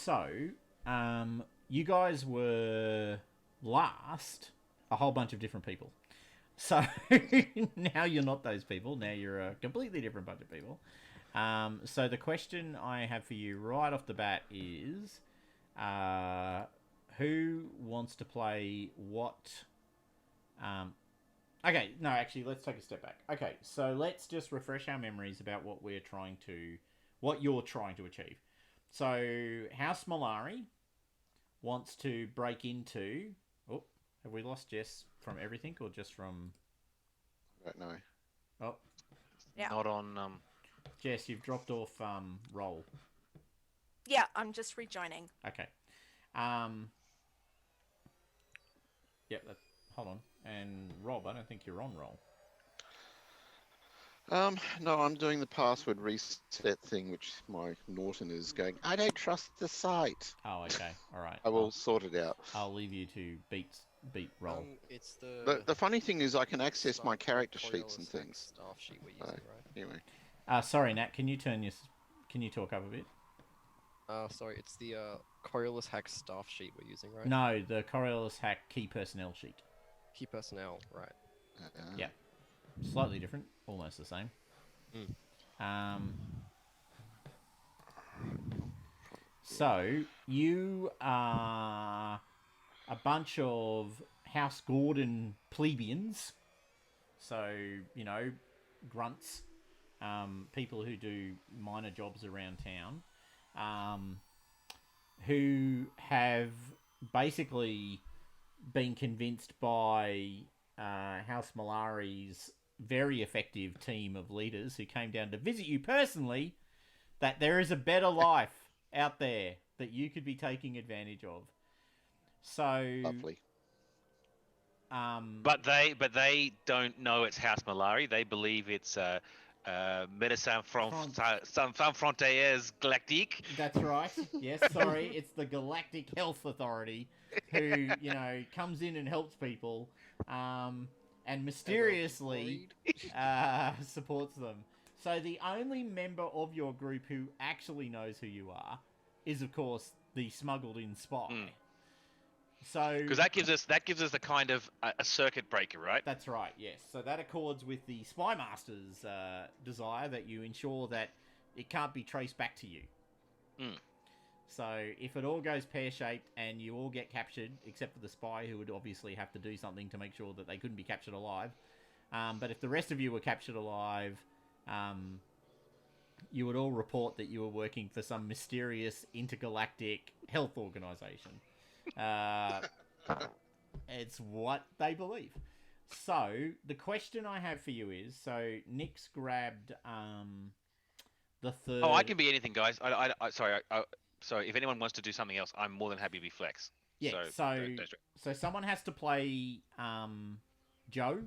So, you guys were last a whole bunch of different people. So now you're not those people. Now you're a completely different bunch of people. So the question I have for you right off the bat is, who wants to play what? Okay, no, actually, let's take a step back. Okay, so let's just refresh our memories about what you're trying to achieve. So House Malari wants to break into. Oh, have we lost Jess from everything or just from? I don't know. Oh, Yeah. Not on. Jess, you've dropped off roll. Yeah, I'm just rejoining. Okay. Yep. Hold on. And Rob, I don't think you're on roll. No, I'm doing the password reset thing, which my Norton is going, I don't trust the site. Oh, okay. All right. I will sort it out. I'll leave you to beat roll. It's the The funny thing is I can access my character tutorial sheets and stack things. staff sheet we're using, right? Anyway. Sorry, Nat. Can you talk up a bit? Sorry, it's the Coriolis Hack staff sheet we're using, right? No, the Coriolis Hack key personnel sheet. Key personnel, right. Yeah. Slightly different, almost the same. So you are a bunch of House Gordon plebeians. So, grunts, people who do minor jobs around town, who have basically been convinced by House Malari's very effective team of leaders who came down to visit you personally that there is a better life out there that you could be taking advantage of. So Lovely. But they don't know it's House Malari. They believe it's Médecins Sans Frontières Galactique. That's right. Yes, sorry. It's the Galactic Health Authority who, comes in and helps people and mysteriously supports them. So the only member of your group who actually knows who you are is, of course, the smuggled in spy. So because that gives us a kind of a circuit breaker, right? That's right. Yes. So that accords with the spy master's desire that you ensure that it can't be traced back to you. So if it all goes pear-shaped and you all get captured, except for the spy, who would obviously have to do something to make sure that they couldn't be captured alive, but if the rest of you were captured alive, you would all report that you were working for some mysterious intergalactic health organization. It's what they believe. So the question I have for you is: so Nick's grabbed the third. Oh, I can be anything, guys. Sorry. If anyone wants to do something else, I'm more than happy to be flex. Yeah. So someone has to play Joe,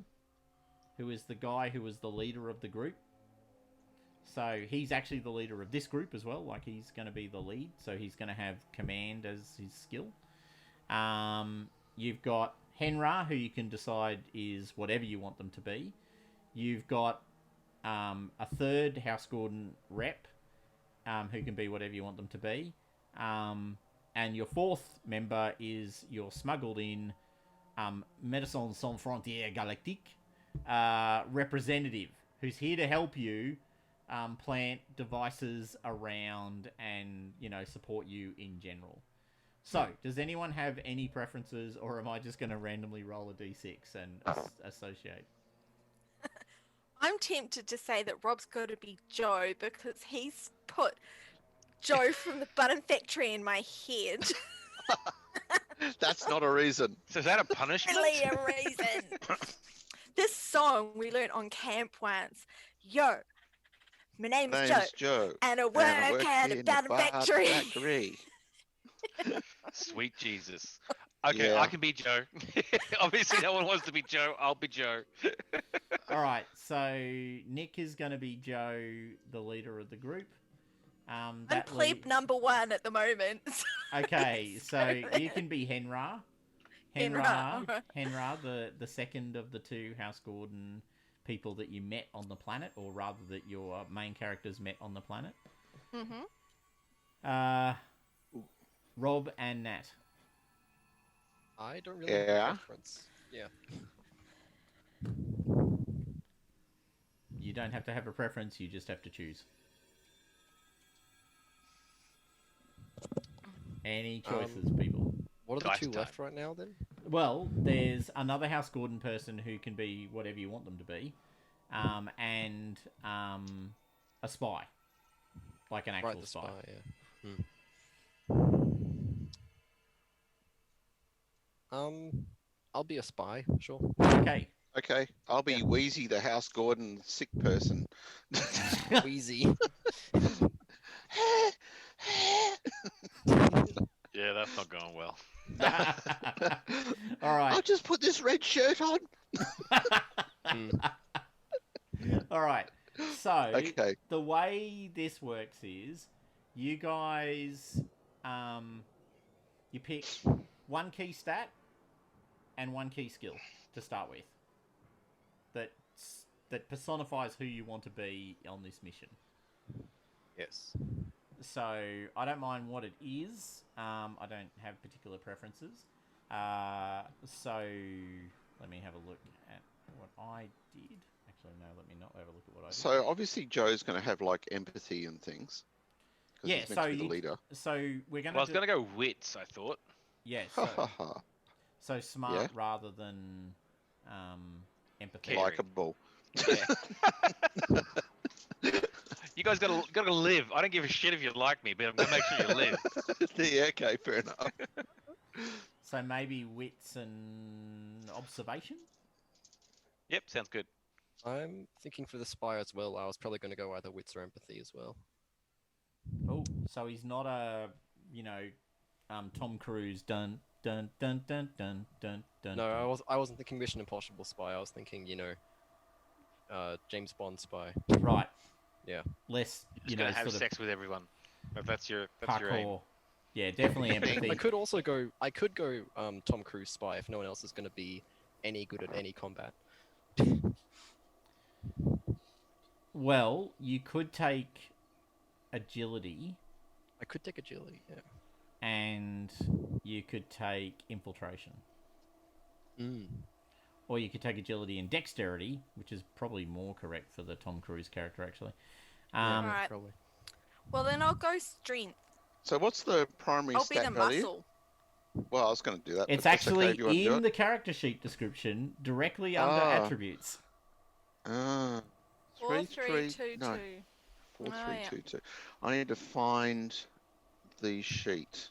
who is the guy who was the leader of the group. So he's actually the leader of this group as well. Like, he's going to be the lead. So he's going to have command as his skill. You've got Henra, who you can decide is whatever you want them to be. You've got a third House Gordon rep, who can be whatever you want them to be. And your fourth member is your smuggled in Médecins Sans Frontières Galactique representative, who's here to help you plant devices around and, support you in general. So, does anyone have any preferences, or am I just going to randomly roll a d6 and associate? I'm tempted to say that Rob's got to be Joe because he's put Joe from the Button Factory in my head. That's not a reason. So is that a punishment? Really a reason. This song we learnt on camp once. Yo, my name's Joe, and I work at a Button Factory. Sweet Jesus. Okay, Yeah. I can be Joe. Obviously, no one wants to be Joe. I'll be Joe. All right, so Nick is going to be Joe, the leader of the group. I'm plebe number one at the moment. Okay, so you can be Henra. Henra, the second of the two House Gordon people that you met on the planet, or rather that your main characters met on the planet. Rob and Nat. I don't really have Yeah. a preference. Yeah. You don't have to have a preference, you just have to choose. Any choices, people? What are the Dice two time. left right now then? Well, there's another House Gordon person who can be whatever you want them to be, and a spy, like an actual Right, the spy. Yeah. I'll be a spy, sure. Okay. Okay, I'll be Wheezy, the House Gordon sick person. Wheezy. Yeah, that's not going well. All right. I'll just put this red shirt on. All right. So Okay. the way this works is, you guys, you pick one key stat and one key skill to start with. That personifies who you want to be on this mission. Yes. So I don't mind what it is. I don't have particular preferences. So let me have a look at what I did. Actually, no. Let me not have a look at what I did. So obviously Joe's going to have like empathy and things. Yeah. He's meant to be the leader. So we're gonna. Well, I was going to go wits, I thought. Yeah. Ha ha ha. So smart Yeah. rather than empathy. Caring. Likeable. Yeah. You guys gotta live. I don't give a shit if you like me, but I'm gonna make sure you live. Yeah, okay, fair enough. So maybe wits and observation. Yep, sounds good. I'm thinking for the spy as well. I was probably going to go either wits or empathy as well. Oh, so he's not a, Tom Cruise dun dun dun dun dun dun dun. No, I wasn't thinking Mission Impossible spy. I was thinking, James Bond spy. Right. Yeah. Less, Just gonna have sort of sex with everyone. That's your aim. parkour. Yeah, definitely empathy. I could also go. I could go Tom Cruise spy if no one else is going to be any good at any combat. Well, you could take agility, I could take agility. Yeah. and you could take infiltration, Mm. or you could take agility and dexterity, which is probably more correct for the Tom Cruise character, actually. Alright. Probably. Well, then I'll go strength. So what's the primary I'll be stat the value? muscle. Well, I was going to do that. It's but that's actually okay if you want to do in it. the character sheet description, directly under Ah. attributes. Ah, 4322. no, Oh, 4322. I need to find the sheet.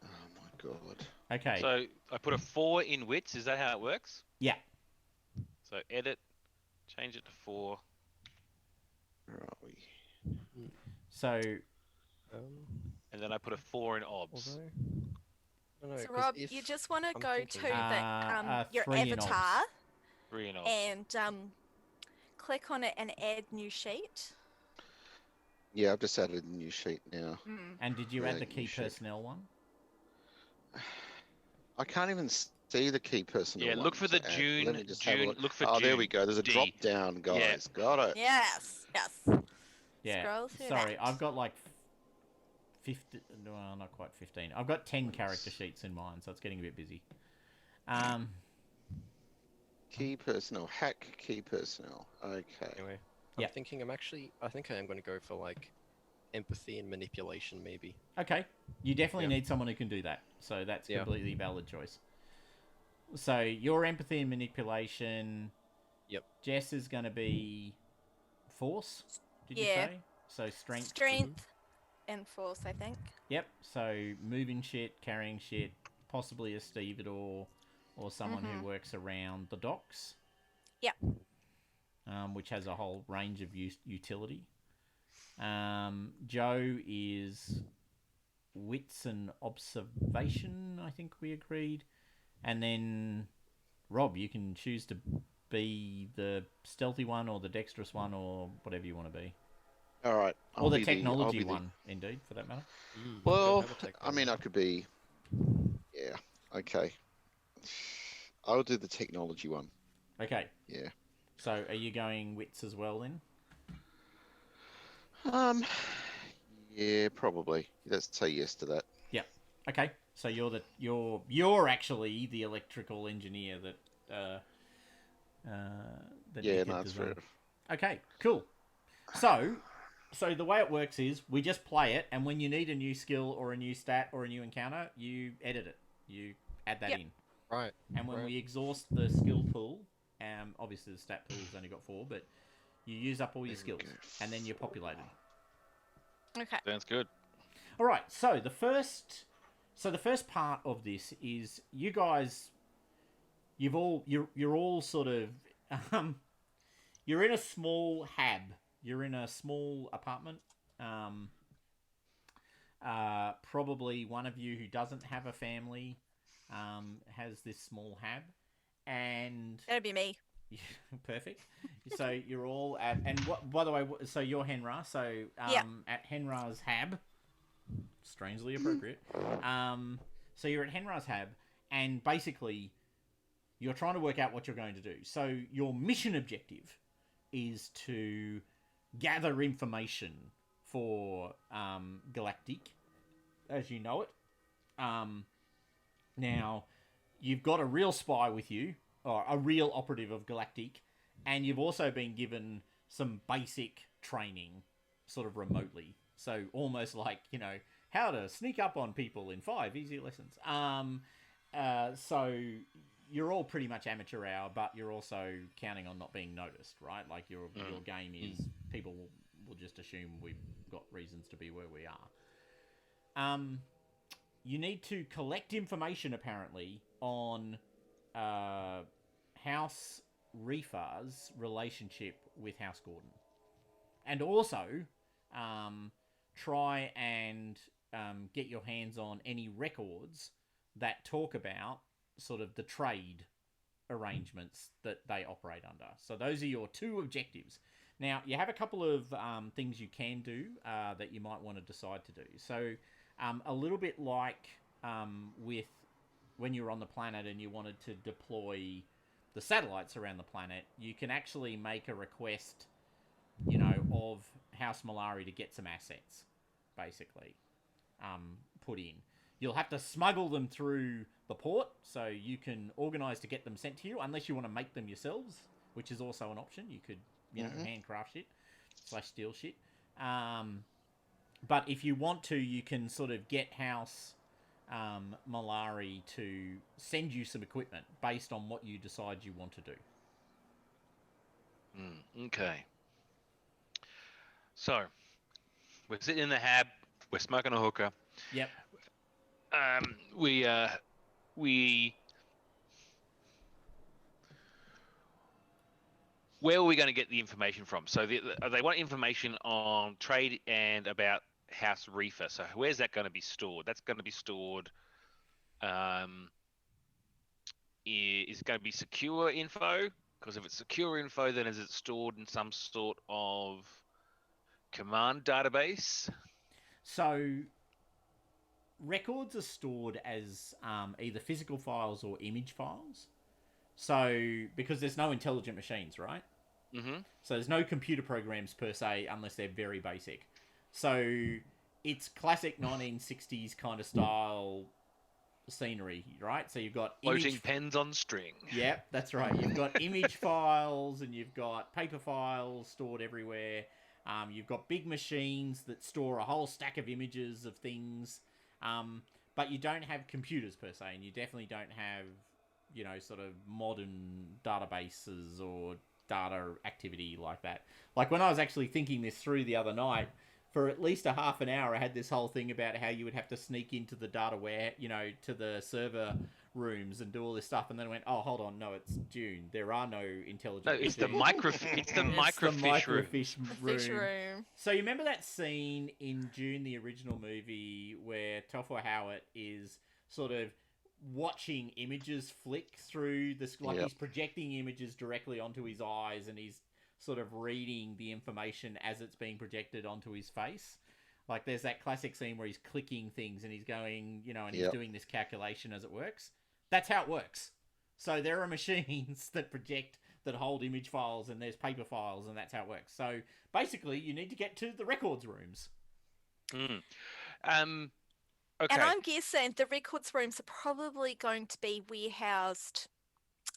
Oh my god. Okay. So I put a 4 in wits. Is that how it works? Yeah. So edit, change it to 4. Where are we? So And then I put a 4 in obs. Although. I don't know, So 'cause Rob, if you just want to I'm go thinking- to the your 3 in avatar 3 in obs. and click on it and add new sheet. Yeah, I've just added a new sheet now. And did you Yeah, add the you key should. personnel one? I can't even see the key personnel. Yeah, look one for the to add. June. Let me just have a June. look. Look for Oh, June. there we go. There's a D. drop down, guys. Got it. Yes, yes. Yeah. Scroll through Sorry, that. I've got like 50. Well, not quite 15. I've got 10 character sheets in mine, so it's getting a bit busy. Key personnel. Hack key personnel. Okay. Anyway, Yeah. I'm thinking I think I am going to go for like empathy and manipulation maybe. Okay. You definitely Yeah. need someone who can do that, so that's Yeah. completely valid choice. So your empathy and manipulation. Yep. Jess is going to be force. Did you Yeah. say? So strength. Strength and force, I think. Yep. So moving shit, carrying shit, possibly a stevedore or someone who works around the docks. Yep. Which has a whole range of utility. Joe is wits and observation, I think we agreed. And then Rob, you can choose to be the stealthy one or the dexterous one or whatever you want to be. All right. Or the technology one, indeed, for that matter. Well, I mean, I could be. Yeah. Okay. I'll do the technology one. Okay. Yeah. So are you going wits as well then? Yeah, probably. Let's say yes to that. Yep. Okay, so you're actually the electrical engineer that Yeah, Nick no, had that's fair. designed. Okay, cool. So the way it works is we just play it, and when you need a new skill or a new stat or a new encounter, you edit it. You add that in. Right. And when we exhaust the skill pool, obviously the stat pool's only got 4, but you use up all your skills, and then you're populated. Okay. Sounds good. All right. So the first part of this is you guys. You're all sort of you're in a small hab. You're in a small apartment. Probably one of you who doesn't have a family has this small hab, and That'd be me. perfect. So you're all at, and what? By the way, so you're Henra. So at Henra's hab, strangely appropriate. So you're at Henra's hab, and basically, you're trying to work out what you're going to do. So your mission objective is to gather information for Galactic, as you know it. Now, you've got a real spy with you, or a real operative of Galactic, and you've also been given some basic training, sort of remotely. So almost like, how to sneak up on people in 5 easy lessons. So you're all pretty much amateur hour, but you're also counting on not being noticed, right? Like your game is people will just assume we've got reasons to be where we are. You need to collect information apparently on House Refar's relationship with House Gordon, and also try and get your hands on any records that talk about sort of the trade arrangements that they operate under. So those are your 2 objectives. Now, you have a couple of things you can do that you might want to decide to do. So a little bit like with when you were on the planet and you wanted to deploy the satellites around the planet, you can actually make a request, of House Malari to get some assets, basically, put in. You'll have to smuggle them through the port, so you can organise to get them sent to you, unless you want to make them yourselves, which is also an option. You could, handcraft shit / steal shit. But if you want to, you can sort of get House Malari to send you some equipment based on what you decide you want to do. Okay. So, we're sitting in the hab. We're smoking a hookah. Yep. Where are we going to get the information from? So they want information on trade and about House Reefer. So where's that going to be stored? That's going to be stored. Is it going to be secure info? Because if it's secure info, then is it stored in some sort of command database? So records are stored as either physical files or image files. So, because there's no intelligent machines, right? Mm-hmm. So there's no computer programs per se, unless they're very basic. So it's classic 1960s kind of style scenery, right? So you've got floating pens on string. Yep, that's right. You've got image files and you've got paper files stored everywhere. You've got big machines that store a whole stack of images of things. But you don't have computers per se, and you definitely don't have, sort of modern databases or data activity like that. Like when I was actually thinking this through the other night, for at least a half an hour, I had this whole thing about how you would have to sneak into the to the server rooms and do all this stuff, and then I went, oh, hold on, no, it's Dune. There are no intelligent. No, it's the microfiche Fish room. So you remember that scene in Dune, the original movie, where Topher Howard is sort of watching images flick through this, like he's projecting images directly onto his eyes, and he's sort of reading the information as it's being projected onto his face. Like there's that classic scene where he's clicking things and he's going, and he's doing this calculation as it works. That's how it works. So there are machines that that hold image files, and there's paper files, and that's how it works. So basically you need to get to the records rooms. Okay. And I'm guessing the records rooms are probably going to be warehoused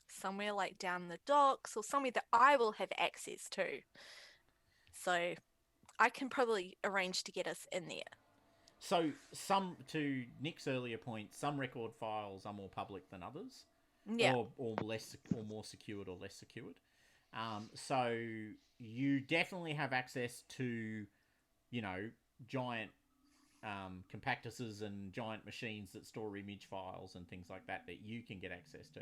somewhere like down the docks or somewhere that I will have access to. So I can probably arrange to get us in there. So, to Nick's earlier point, some record files are more public than others, Yeah. or less, or more secured or less secured. So you definitely have access to, giant compactuses and giant machines that store image files and things like that you can get access to.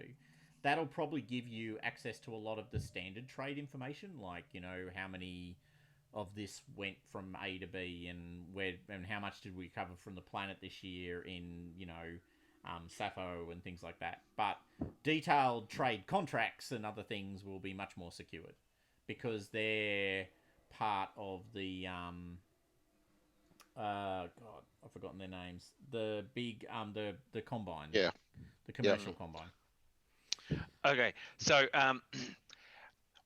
That'll probably give you access to a lot of the standard trade information, like how many of this went from A to B, and how much did we cover from the planet this year in Sappho and things like that. But detailed trade contracts and other things will be much more secured because they're part of the God, I've forgotten their names. The big the combine. Yeah. The commercial combine. Okay, so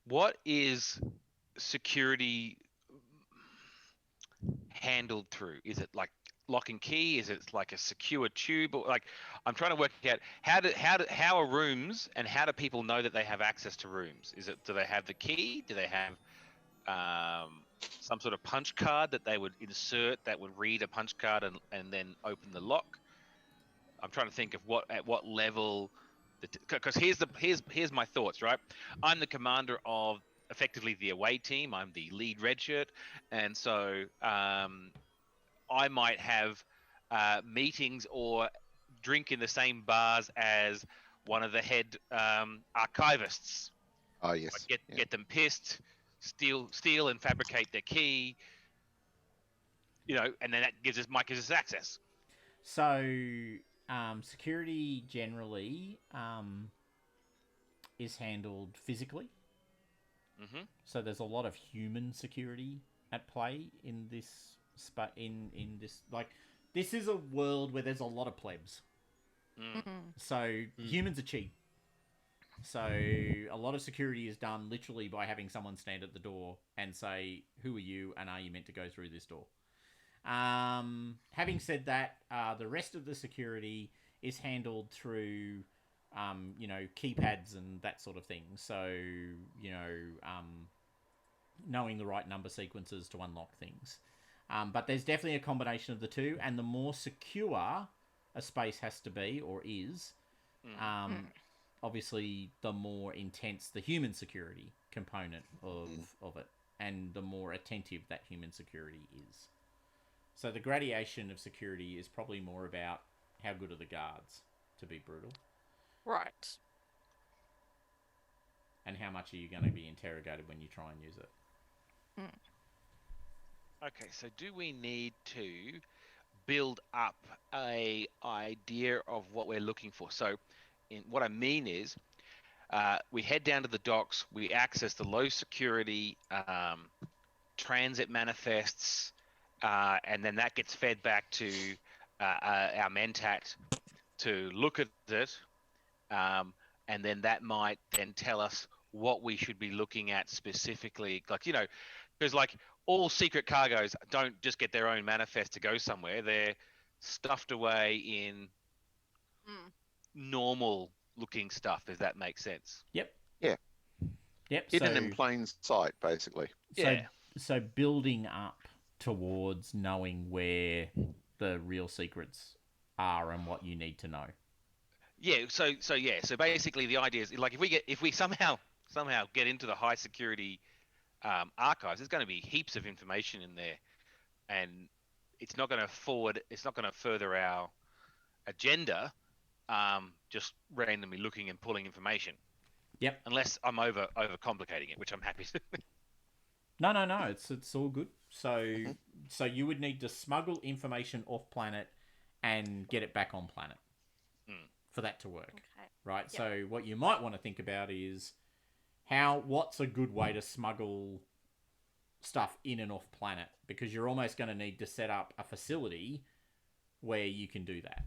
what is security handled through? Is it like lock and key? Is it like a secure tube? Or like, I'm trying to work out how are rooms, and how do people know that they have access to rooms? Do they have the key? Do they have some sort of punch card that they would insert that would read a punch card and then open the lock? I'm trying to think of at what level. Because here's my thoughts, right? I'm the commander of effectively the away team. I'm the lead red shirt, and so I might have meetings or drink in the same bars as one of the head archivists. Oh yes. Get them pissed, steal and fabricate their key, and then that gives us access. So security generally is handled physically. Mm-hmm. So there's a lot of human security at play in this in this, like, this is a world where there's a lot of plebs. So humans are cheap. So a lot of security is done literally by having someone stand at the door and say, "Who are you, and are you meant to go through this door?" Having said that, the rest of the security is handled through, keypads and that sort of thing. So, knowing the right number sequences to unlock things. But there's definitely a combination of the two, and the more secure a space has to be, or is, obviously the more intense the human security component of it, and the more attentive that human security is. So the gradation of security is probably more about how good are the guards, to be brutal. Right. And how much are you going to be interrogated when you try and use it. Okay, so do we need to build up a idea of what we're looking for? So what I mean is we head down to the docks, we access the low security transit manifests, and then that gets fed back to our Mentat to look at it, and then that might then tell us what we should be looking at specifically. Like, because like all secret cargoes don't just get their own manifest to go somewhere. They're stuffed away in normal looking stuff, if that makes sense. Yep. Yeah. Yep. Hidden in plain sight, basically. So building up towards knowing where the real secrets are and what you need to know. Yeah. So basically the idea is, like, if we somehow get into the high security archives, there's going to be heaps of information in there, and it's not going to further our agenda, just randomly looking and pulling information. Yep. Unless I'm over complicating it, which I'm happy to. No. It's all good. So you would need to smuggle information off planet and get it back on planet for that to work. Okay. Right? Yep. So what you might want to think about is what's a good way to smuggle stuff in and off planet, because you're almost going to need to set up a facility where you can do that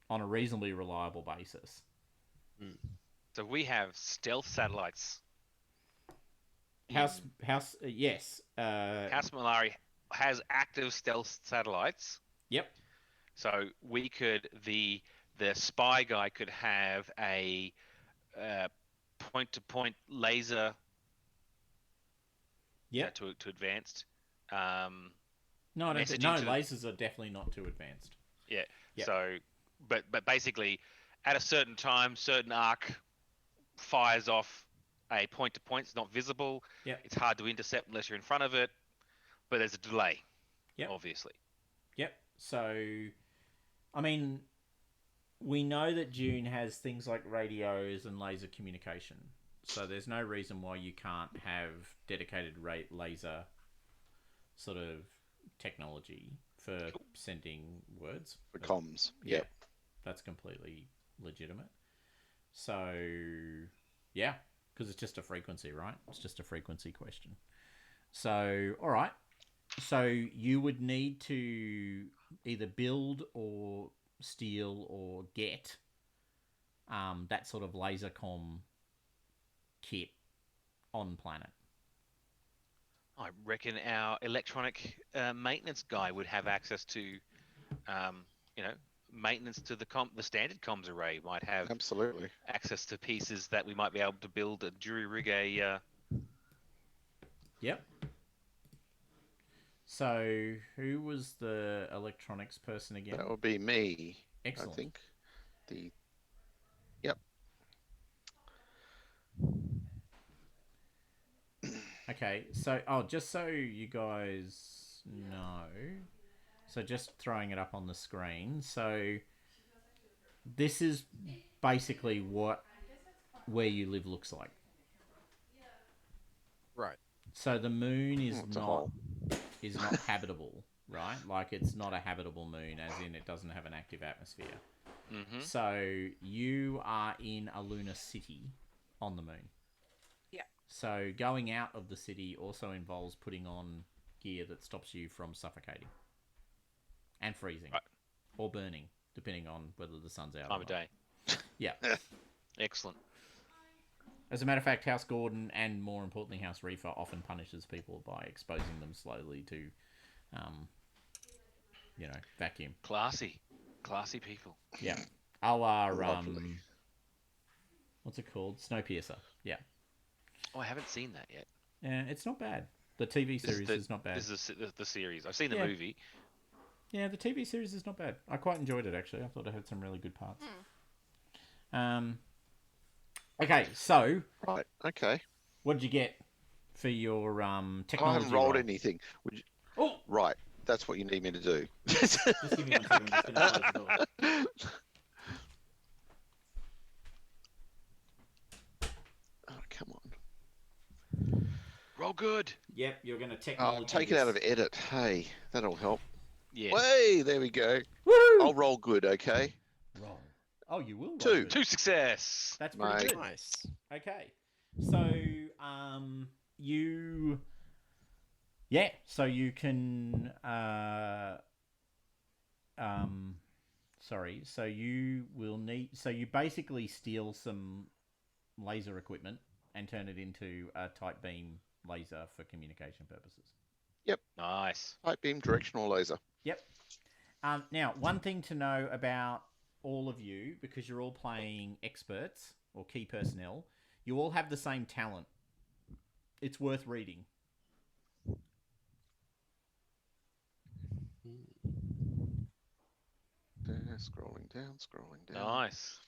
on a reasonably reliable basis. So we have stealth satellites. Yes. House Malari has active stealth satellites. Yep. So we could the spy guy could have a point-to-point laser Yeah. to advanced. No, I don't think. messaging No, to the- lasers are definitely not too advanced. Yeah. Yep. So, but basically, at a certain time, certain arc fires off a point-to-point. It's not visible. Yep. It's hard to intercept unless you're in front of it. But there's a delay. Yep. Obviously. Yep. So, I mean, we know that Dune has things like radios and laser communication. So there's no reason why you can't have dedicated laser sort of technology for sending words. For comms. Yeah, Yep. that's completely legitimate. So, yeah, because it's just a frequency, right? It's just a frequency question. So, all right. So you would need to either build or steal or get that sort of laser comm kit on planet. I reckon our electronic maintenance guy would have access to, maintenance to the standard comms array. Might have Absolutely. access to pieces that we might be able to build a jury rig a. Yep. So who was the electronics person again? That would be me. Excellent. I think. Yep. Okay, so just so you guys know, so just throwing it up on the screen. So this is basically where you live looks like. Right. So the moon is It's a not hole. habitable, right? Like it's not a habitable moon, as in it doesn't have an active atmosphere. Mm-hmm. So you are in a lunar city on the moon. Yeah. So going out of the city also involves putting on gear that stops you from suffocating and freezing, Right. or burning, depending on whether the sun's out. Time or of not. day. Yeah. Excellent. As a matter of fact, House Gordon and more importantly House Reefer often punishes people by exposing them slowly to, vacuum. Classy people. Yeah. A la, Lovely. what's it called? Snowpiercer. Yeah. Oh, I haven't seen that yet. Yeah, it's not bad. The TV series is not bad. This is the series. I've seen the Yeah. movie. Yeah, the TV series is not bad. I quite enjoyed it, actually. I thought it had some really good parts. Okay, so Right. Okay. what did you get for your I technology haven't rolled roll? anything. Would you... Oh! Right. That's what you need me to do. Just give me 1 second. I'm just going to close the door. Oh, come on. Roll good. Yep, you're going to technology. Take it out of edit. Hey, that'll help. Yeah. Way, there we go. Woo! I'll roll good, okay? Roll. Oh, you will roll. Two. good. 2 success. That's pretty Mate. good. Nice. Okay. So, you... Yeah, so you can... Sorry, so you will need... So you basically steal some laser equipment and turn it into a tight beam laser for communication purposes. Nice. Light beam directional laser. Yep. Now, one thing to know about all of you, because you're all playing experts or key personnel, you all have the same talent. It's worth reading. Scrolling down. Nice.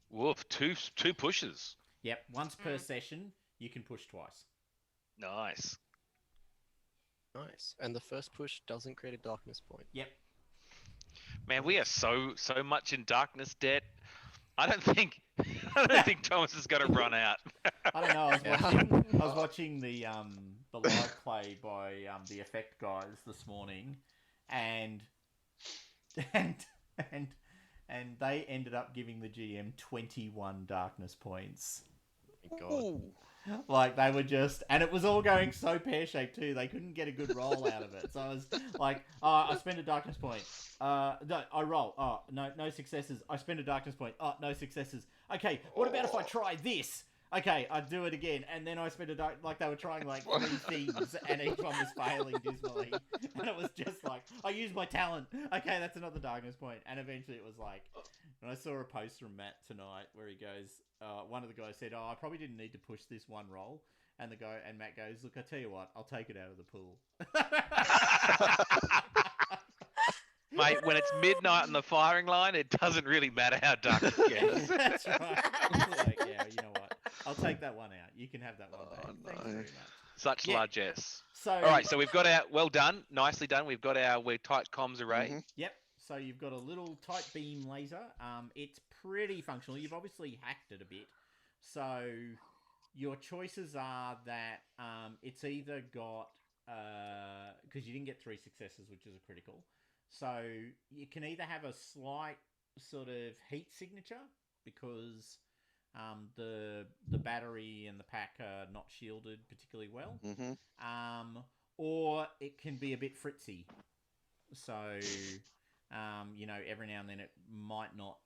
Woof. Two pushes. Yep. Once per session, you can push twice. Nice. Nice. And the first push doesn't create a darkness point. Yep. Man, we are so much in darkness debt. I don't think Thomas is gonna run out. I don't know. I was watching the live play by the Effect guys this morning, and they ended up giving the GM 21 darkness points. Thank God. Ooh. Like they were just, and it was all going so pear-shaped too. They couldn't get a good roll out of it. So I was like, I spend a darkness point. No, I roll. Oh, no successes. I spend a darkness point. Oh, no successes. Okay, what about if I try this? okay, I'd do it again. And then I spent a day, like, they were trying, like, 3 things, and each one was failing dismally. And it was just like, I used my talent. Okay, that's another darkness point. And eventually it was like, and I saw a post from Matt tonight where he goes, one of the guys said, I probably didn't need to push this one roll. And Matt goes, look, I tell you what, I'll take it out of the pool. Mate, when it's midnight on the firing line, it doesn't really matter how dark it gets. That's right. It's like, yeah, you know what? I'll take that one out. You can have that one back. Oh, Thanks no. very much. Such Yeah. largesse. So, All right, so we've got our, well done, nicely done. We've got our tight comms array. Mhm. Yep. So you've got a little tight beam laser. It's pretty functional. You've obviously hacked it a bit. So your choices are that it's either got because you didn't get 3 successes, which is a critical. So you can either have a slight sort of heat signature because the battery and the pack are not shielded particularly well, or it can be a bit fritzy. So every now and then it might not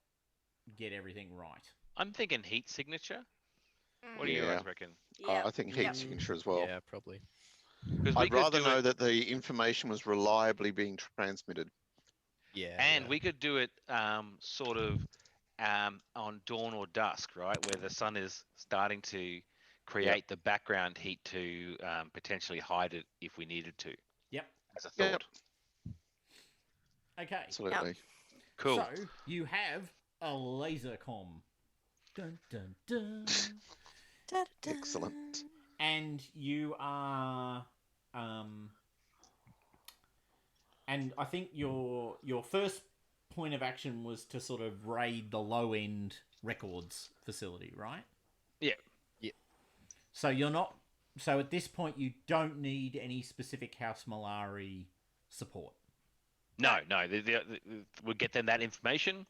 get everything right. I'm thinking heat signature. What do you Yeah. guys reckon? Yeah. I think heat signature as well. Yeah, probably. 'Cause we I'd could rather do know it, that the information was reliably being transmitted. Yeah. and yeah. we could do it sort of on dawn or dusk, right, where the sun is starting to create the background heat to potentially hide it if we needed to. Yep. As a Yep. thought. Okay. Absolutely. Cool. So you have a laser comm. Dun dun dun. Da-da-da. Excellent. And you are and I think your first point of action was to sort of raid the low end records facility, right? Yeah. So you're not so at this point you don't need any specific House Malari support. No. We'll get them that information,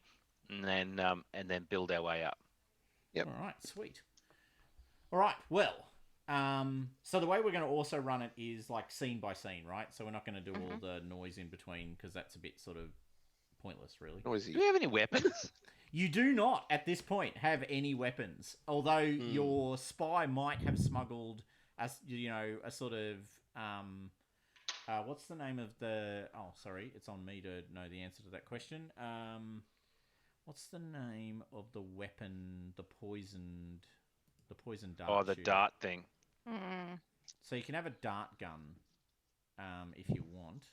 and then build our way up. Yep. All right, sweet. All right, well, so the way we're going to also run it is like scene by scene, right? So we're not going to do all the noise in between because that's a bit sort of pointless, really. Noisy. Do we have any weapons? You do not, at this point, have any weapons. Although your spy might have smuggled, a sort of... what's the name of the... Oh, sorry, it's on me to know the answer to that question. What's the name of the weapon, the poison dart? Oh, the shooter? dart thing. So you can have a dart gun, if you want.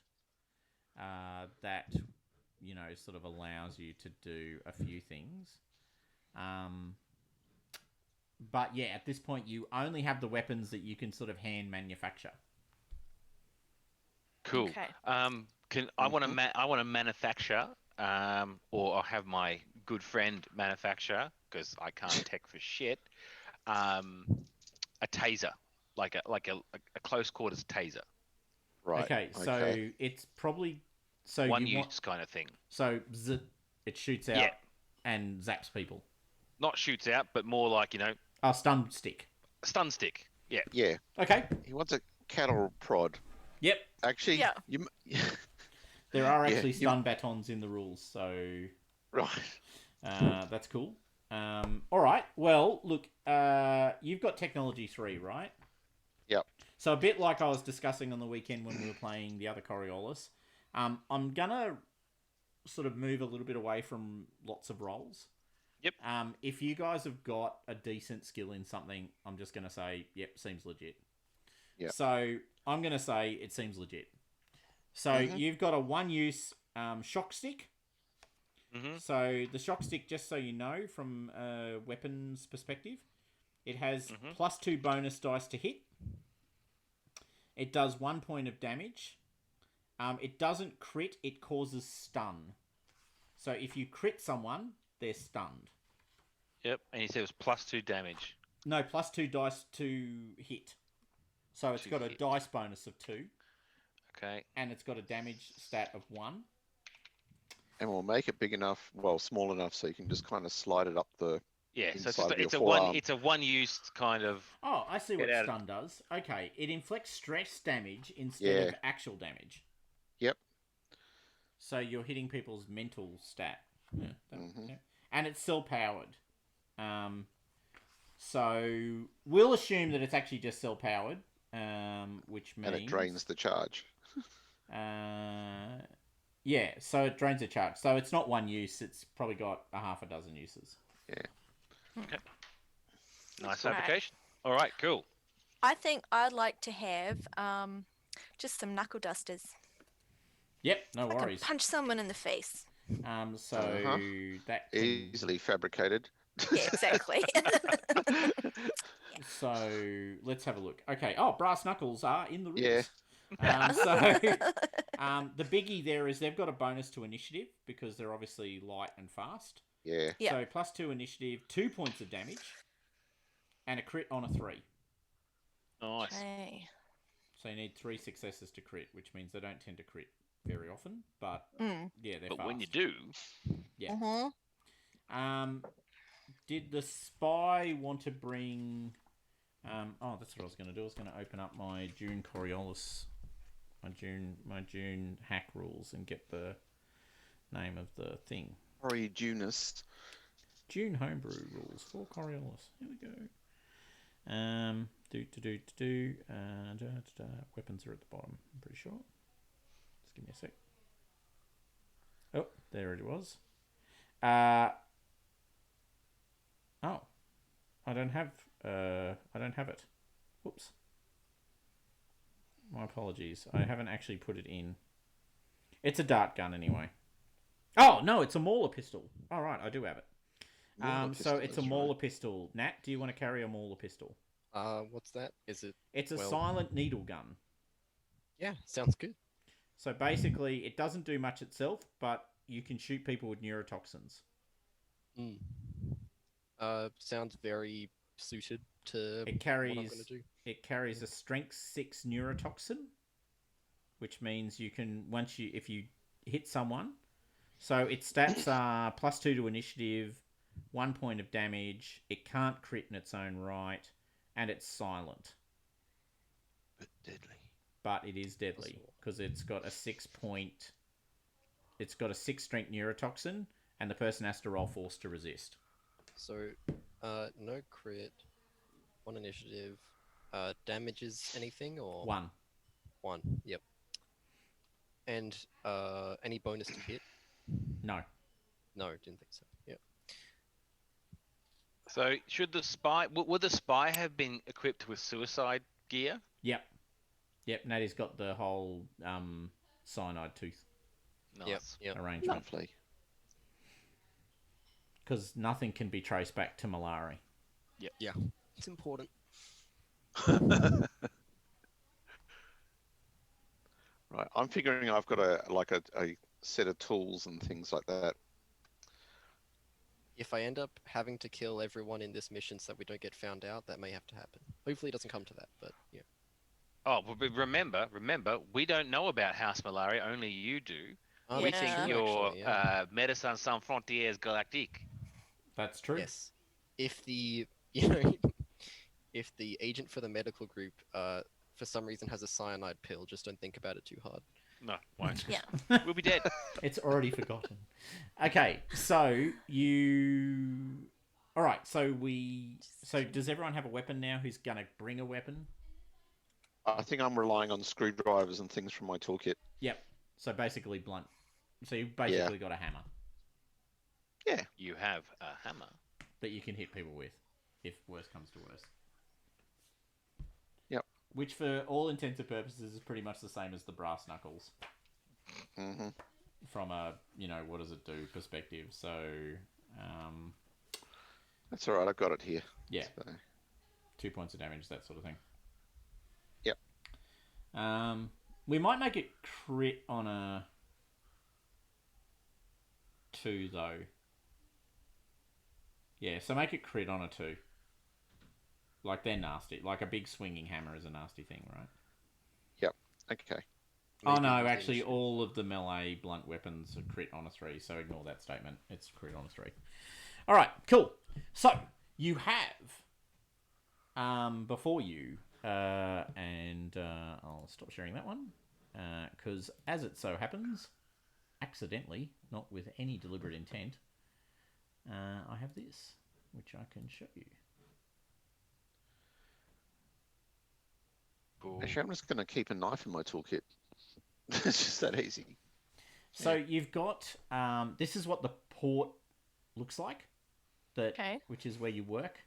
That sort of allows you to do a few things. But yeah, at this point, you only have the weapons that you can sort of hand manufacture. Cool. Okay. I want to manufacture, or I'll have my good friend manufacture because I can't tech for shit. A taser, like a close quarters taser. Right. Okay, so it's probably One use kind of thing. So it shoots out and zaps people. Not shoots out, but more like A stun stick. stun stick. Yeah. Yeah. Okay. He wants a cattle prod. Yep. Actually, Yeah. There are Yeah, actually stun batons in the rules, so right. that's cool. All right. Well, look, you've got technology 3, right? Yep. So a bit like I was discussing on the weekend when we were playing the other Coriolis, I'm gonna sort of move a little bit away from lots of roles. Yep. If you guys have got a decent skill in something, I'm just gonna say, yep, seems legit. Yep. So I'm gonna say it seems legit. So you've got a 1-use shock stick. So the shock stick, just so you know, from a weapons perspective, it has +2 bonus dice to hit. It does 1 point of damage. It doesn't crit, it causes stun. So if you crit someone, they're stunned. Yep. And he said it was +2 damage. No, +2 dice to hit. So it's got a dice bonus of 2. Okay. And it's got a damage stat of 1. And we'll make it big enough, small enough, so you can just kind of slide it up the. Yeah. So Inside it's your a forearm. it's a one-use kind of. Oh, I see what Get out. stun does. Okay, it inflicts stress damage instead of actual damage. Yep. So you're hitting people's mental stat. Yeah, yeah. And it's still powered. So we'll assume that it's actually just cell powered, which means And it drains the charge. Yeah, so it drains the charge. So it's not one use. It's probably got a half a dozen uses. Yeah. Okay. Nice Alright. application. All right, cool. I think I'd like to have just some knuckle dusters. Yep, no I can worries. punch someone in the face. So Uh-huh. that can... Easily fabricated. Yeah, exactly. So let's have a look. Okay. Oh, brass knuckles are in the rules. Yeah. The biggie there is they've got a bonus to initiative because they're obviously light and fast. Yeah. Yeah. So +2 initiative, 2 points of damage, and a crit on a 3. Nice. Okay. So you need 3 successes to crit, which means they don't tend to crit very often. But yeah, they're But fast. when you do, Yeah. Mm-hmm. Did the spy want to bring? Oh, that's what I was going to do. I was going to open up my Dune Coriolis, my Dune hack rules, and get the name of the thing. Sorry, Junus. Dune homebrew rules for Coriolis. Here we go. Weapons are at the bottom. I'm pretty sure. Just give me a sec. Oh, there it was. Oh, I don't have it. Whoops. My apologies. I haven't actually put it in. It's a dart gun anyway. Oh no, it's a Mauler pistol. All right, I do have it. So it's a Mauler pistol. Nat, do you want to carry a Mauler pistol? What's that? Is it? It's a silent needle gun. Yeah, sounds good. So basically, it doesn't do much itself, but you can shoot people with neurotoxins. Sounds very suited to It carries what I'm gonna do. It carries a strength 6 neurotoxin, which means you can if you hit someone. So its stats are +2 to initiative, 1 point of damage. It can't crit in its own right, and it's silent. But deadly. But it is deadly because it's got a 6 point. It's got a 6 strength neurotoxin, and the person has to roll force to resist. So, no crit, 1 initiative, damages anything or 1. 1, yep. And any bonus to hit? No. No, didn't think so. Yep. so should the spy? Would the spy have been equipped with suicide gear? Yep. Natty's got the whole cyanide tooth Nice. Yep. arrangement. Lovely. Because nothing can be traced back to Malari. Yeah. It's important. Right, I'm figuring I've got a set of tools and things like that. If I end up having to kill everyone in this mission so that we don't get found out, that may have to happen. Hopefully it doesn't come to that, but yeah. Oh, but remember, we don't know about House Malaria. Only you do. Oh, We that's think true, you're actually, yeah. Médecins Sans Frontières Galactique. That's true. Yes. If the if the agent for the medical group for some reason has a cyanide pill, just don't think about it too hard. No, won't. Yeah. We'll be dead. It's already forgotten. Okay, so you... Alright, so does everyone have a weapon now who's going to bring a weapon? I think I'm relying on screwdrivers and things from my toolkit. Yep. So basically blunt. So you've basically got a hammer Yeah. You have a hammer. that you can hit people with, if worse comes to worse. Yep. Which, for all intents and purposes, is pretty much the same as the brass knuckles. Mm-hmm. From a, what does it do perspective. So, That's all right. I've got it here. yeah. So, 2 points of damage, that sort of thing. Yep. We might make it crit on a 2, though. Yeah, so make it crit on a 2. Like, they're nasty. Like, a big swinging hammer is a nasty thing, right? Yep. Okay. Oh, Maybe no, with actually, initiative. all of the melee blunt weapons are crit on a 3, so ignore that statement. It's crit on a 3. All right, cool. So, you have, before you, and I'll stop sharing that one, because as it so happens, accidentally, not with any deliberate intent, I have this, which I can show you. Cool. Actually, I'm just going to keep a knife in my toolkit. It's just that easy. So you've got this is what the port looks like, which is where you work.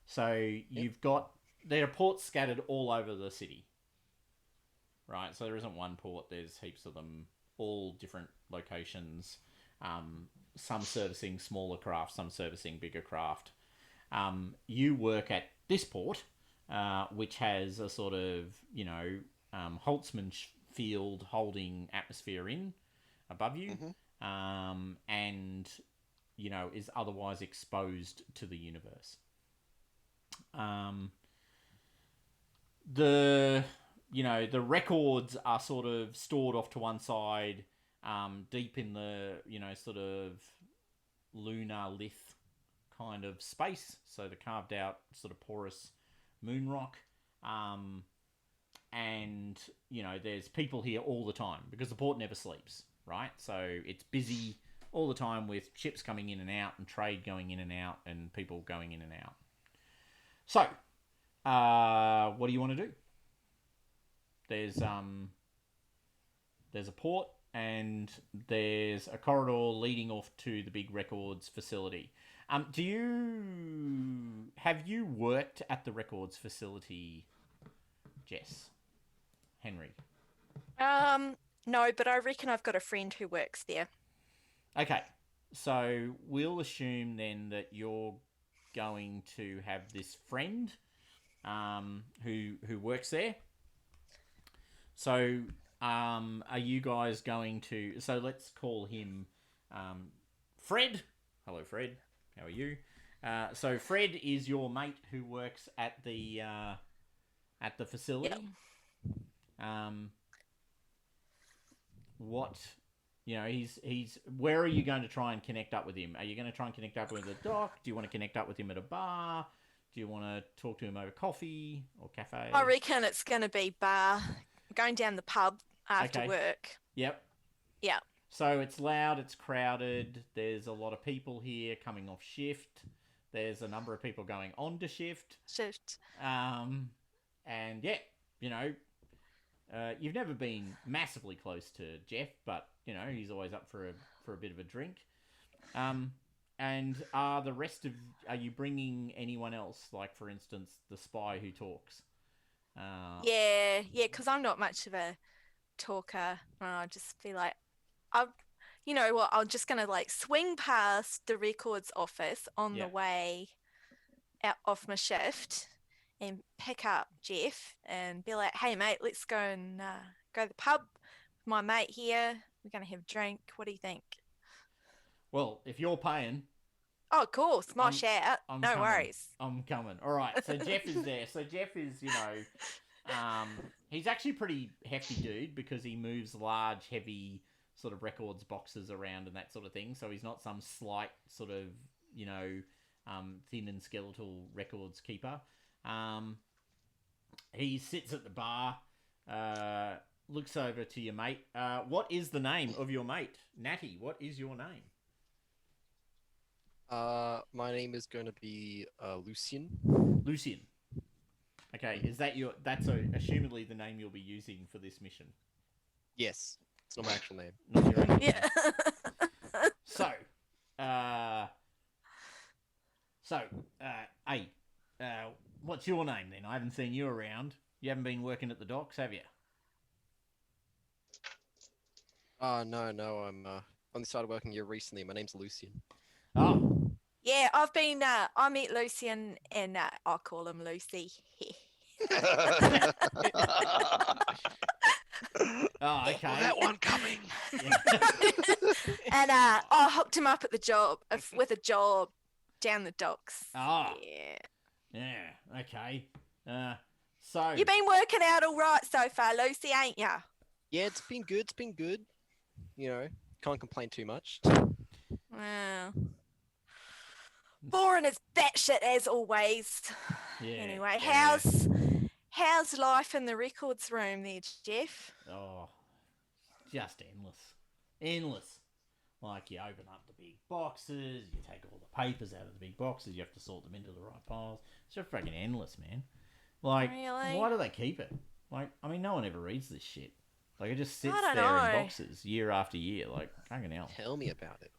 So you've got there are ports scattered all over the city, right? So there isn't one port. There's heaps of them, all different locations. Some servicing smaller craft, some servicing bigger craft. You work at this port, which has a sort of Holtzman field holding atmosphere in above you, and is otherwise exposed to the universe. The records are sort of stored off to one side, deep in the sort of lunar lith kind of space. So the carved out sort of porous moon rock. And there's people here all the time because the port never sleeps, right? So it's busy all the time with ships coming in and out and trade going in and out and people going in and out. So, what do you want to do? There's a port and there's a corridor leading off to the big records facility. Have you worked at the records facility, Jess? Henry? No, but I reckon I've got a friend who works there. Okay, so we'll assume then that you're going to have this friend who works there. So are you guys going to... So let's call him Fred. Hello, Fred. How are you? So Fred is your mate who works at the facility. Yep. He's where are you going to try and connect up with him? Are you going to try and connect up with the dock? Do you want to connect up with him at a bar? Do you want to talk to him over coffee or cafe? I reckon it's going to be bar, going down the pub after work. Yep. Yeah. So it's loud, it's crowded, there's a lot of people here coming off shift. There's a number of people going on to shift. And yeah, you've never been massively close to Jeff, but he's always up for a bit of a drink. And are you bringing anyone else? Like, for instance, the spy who talks? Yeah, because I'm not much of a talker. I just feel like I'm just gonna swing past the records office on the way out off my shift and pick up Jeff and be like, "Hey mate, let's go and go to the pub with my mate here. We're gonna have a drink. What do you think?" Well, if you're paying. Oh, of course, my shout. No worries. I'm coming. All right. So Jeff is there. So Jeff is, he's actually a pretty hefty dude because he moves large, heavy sort of records boxes around and that sort of thing. So he's not some slight sort of, thin and skeletal records keeper. He sits at the bar, looks over to your mate. What is the name of your mate? Natty, what is your name? My name is going to be Lucian. Lucian. Okay, that's assumedly the name you'll be using for this mission. Yes, it's not my actual name. Not your actual Yeah. name. Hey, what's your name then? I haven't seen you around. You haven't been working at the docks, have you? No, I'm only started working here recently. My name's Lucian. Oh. Yeah, I meet Lucian and I'll call him Lucy. Oh, okay. Well, that one coming. And I hooked him up at the job with a job down the docks. Oh. Yeah. Yeah, okay. So You've been working out all right so far, Lucy, ain't ya? Yeah, it's been good. Can't complain too much. Well, boring as batshit as always. Yeah. Anyway, Yeah. how's life in the records room there, Jeff? Oh, just endless. Like, you open up the big boxes, you take all the papers out of the big boxes, you have to sort them into the right piles. It's just fucking endless, man. Like, Really? why do they keep it? Like, I mean, no one ever reads this shit. Like, it just I sits don't there in know. boxes year after year. Like, fucking hell. Tell me about it.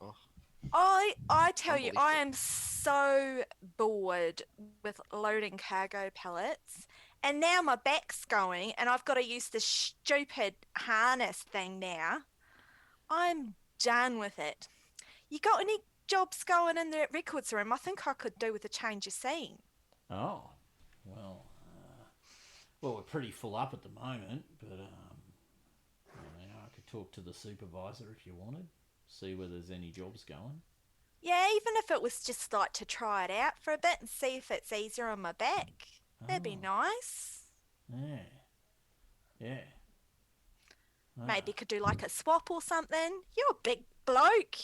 Oh, I tell you, I Unbelievable. am so bored with loading cargo pallets. And now my back's going and I've got to use this stupid harness thing now. I'm done with it. You got any jobs going in the records room? I think I could do with a change of scene. Oh, well, well, we're pretty full up at the moment, but you know, I could talk to the supervisor if you wanted, see whether there's any jobs going. Yeah, even if it was just like to try it out for a bit and see if it's easier on my back. That'd be Oh. nice. Yeah, yeah. Maybe could do like a swap or something. You're a big bloke.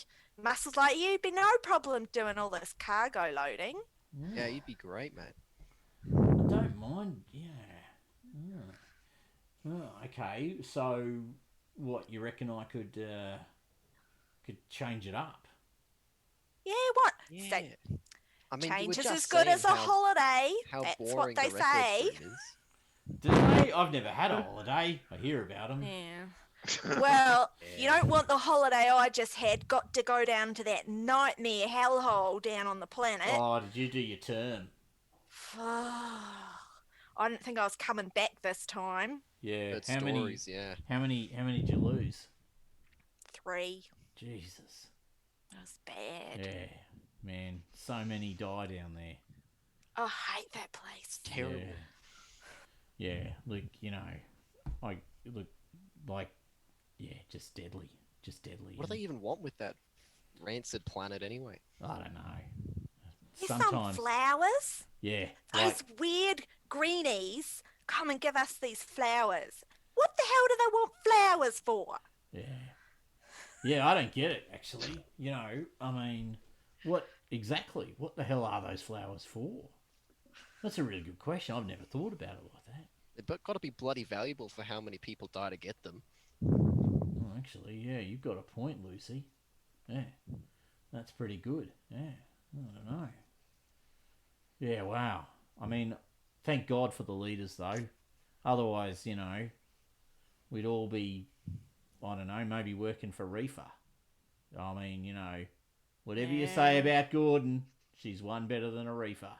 Muscles like you'd be no problem doing all this cargo loading. yeah, you'd be great, mate. I don't mind. Yeah. Okay, so what you reckon I could change it up? Yeah, what? Yeah. So, I mean, you were change is just as good saying as a how, holiday. how That's boring what they the records say. room is. Do they? I've never had a holiday. I hear about them. Yeah. Well, you don't want the holiday I just had. Got to go down to that nightmare hellhole down on the planet. Oh, did you do your term? I didn't think I was coming back this time. Yeah. Good How stories, yeah. many? How many did you lose? 3. Jesus. That was bad. Yeah, man. So many die down there. I hate that place. Terrible. Yeah. Look, you know, yeah, just deadly. What What do they even want with that rancid planet anyway? I don't know. There's some Sometimes, flowers. yeah, Those weird greenies come and give us these flowers. What the hell do they want flowers for? yeah. I don't get it actually. You know, I mean, what exactly? What the hell are those flowers for? That's a really good question. I've never thought about it like that. They've got to be bloody valuable for how many people die to get them. Oh, actually, yeah, you've got a point, Lucy. Yeah, that's pretty good. Yeah, I don't know. Yeah, wow. I mean, thank God for the leaders, though. Otherwise, you know, we'd all be, I don't know, maybe working for Reefer. I mean, you know, whatever you say about Gordon, she's one better than a Reefer.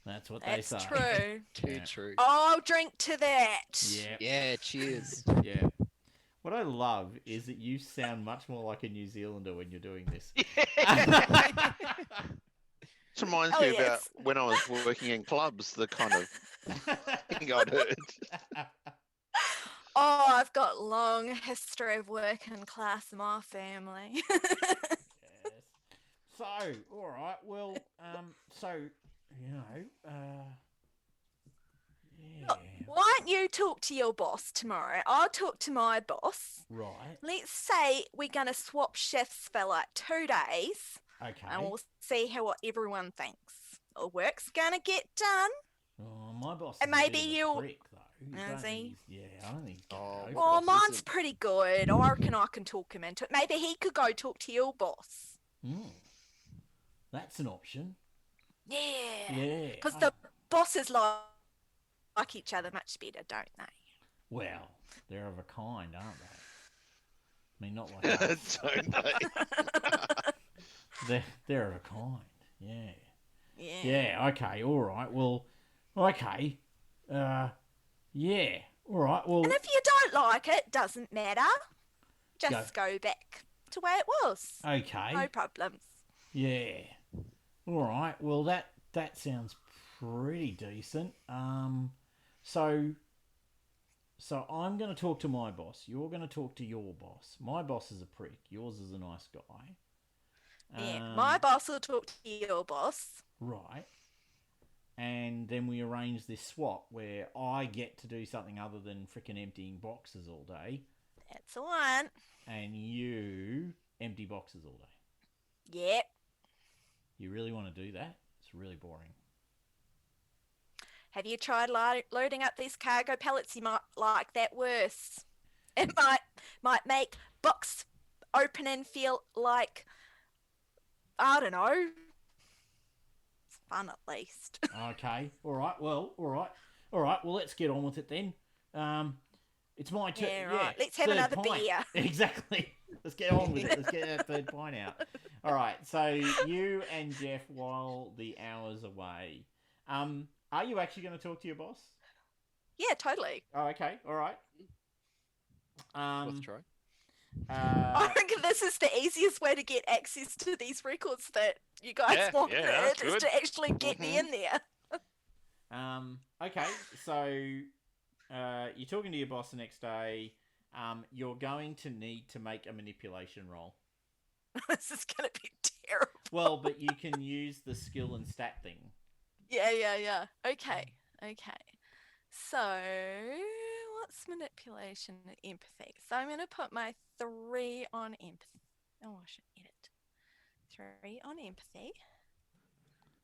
That's what they say. That's true. Too true. I'll drink to that. Yeah. Yeah, cheers. Yeah. What I love is that you sound much more like a New Zealander when you're doing this. This reminds me about when I was working in clubs, the kind of thing I'd heard. Oh, I've got long history of working class in my family. Yes. So, all right. Well, so you know, yeah. Why don't you talk to your boss tomorrow? I'll talk to my boss. Right. Let's say we're going to swap shifts for like 2 days. Okay. And we'll see what everyone thinks. The work's going to get done. Oh, my boss. And is a maybe bit of a you'll- prick, though. I Is he? Yeah, I don't think he's gonna Oh, go for Well, it. boss mine's isn't- pretty good. I reckon I can talk him into it. Maybe he could go talk to your boss. That's an option. Yeah. Yeah. Because the bosses like each other much better, don't they? Well, they're of a kind, aren't they? I mean, not like us. Don't they? They're of a kind. Yeah. Yeah. Yeah. Okay. All right. Well. Okay. Yeah. All right. Well. And if you don't like it, doesn't matter. Just go back to where it was. Okay. No problems. Yeah. All right. Well, that sounds pretty decent. So I'm going to talk to my boss. You're going to talk to your boss. My boss is a prick. Yours is a nice guy. Yeah. My boss will talk to your boss. Right. And then we arrange this swap where I get to do something other than frickin' emptying boxes all day. That's the one. And you empty boxes all day. Yep. You really want to do that? It's really boring. Have you tried loading up these cargo pallets? You might like that worse. It might make box opening feel like, I don't know, it's fun at least. Okay. All right. Well, let's get on with it then. It's my turn. Yeah, right. Let's have third another pint. beer. Exactly. Let's get on with it. Let's get that third pint out. All right. So you and Jeff, while the hour's away, are you actually going to talk to your boss? Yeah, totally. Oh, okay. All right. Worth a try. I reckon this is the easiest way to get access to these records that you guys want that's is good. to actually get me in there. Okay. So you're talking to your boss the next day. You're going to need to make a manipulation roll. This is going to be terrible. Well, but you can use the skill and stat thing. Yeah. Okay. So, what's manipulation and empathy? So I'm going to put my 3 on empathy. Oh, I should edit. 3 on empathy.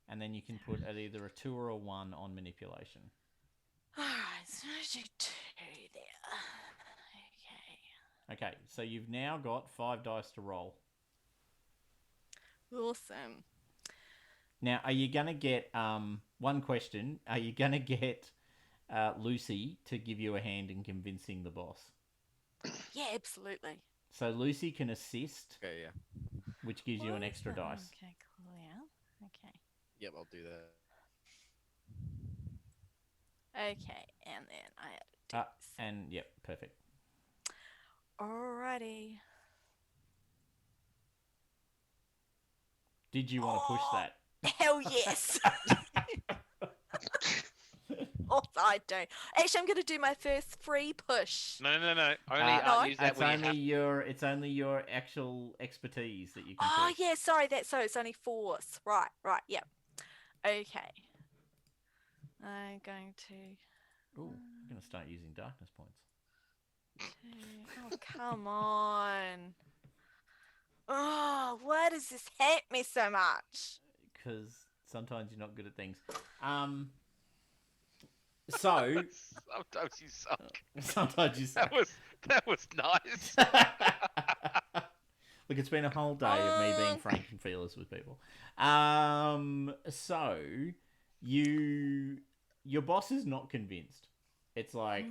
And then you can put at either a 2 or a 1 on manipulation. Alright, so I should 2 there. Okay, so you've now got 5 dice to roll. Awesome. Now, are you going to get, one question, are you going to get Lucy to give you a hand in convincing the boss? Yeah, absolutely. So Lucy can assist, Okay, yeah. which gives you an extra dice. Okay, cool. Yeah. Okay. Yep, I'll do that. Okay, and then I have to do this. And, yep, perfect. Alrighty. Did you want to push that? Hell yes. Of course I do. Actually, I'm going to do my first free push. No. Only No. use that It's when only you have... it's only your actual expertise that you can Oh, push. yeah, sorry. It's only force. Right, yep. Okay. I'm going to... Ooh, I'm going to start using darkness points. Oh, come on. Oh, why does this hate me so much? Because sometimes you're not good at things. So... Sometimes you suck. Sometimes you suck. That was nice. Look, it's been a whole day of me being frank and feelers with people. So your boss is not convinced. It's like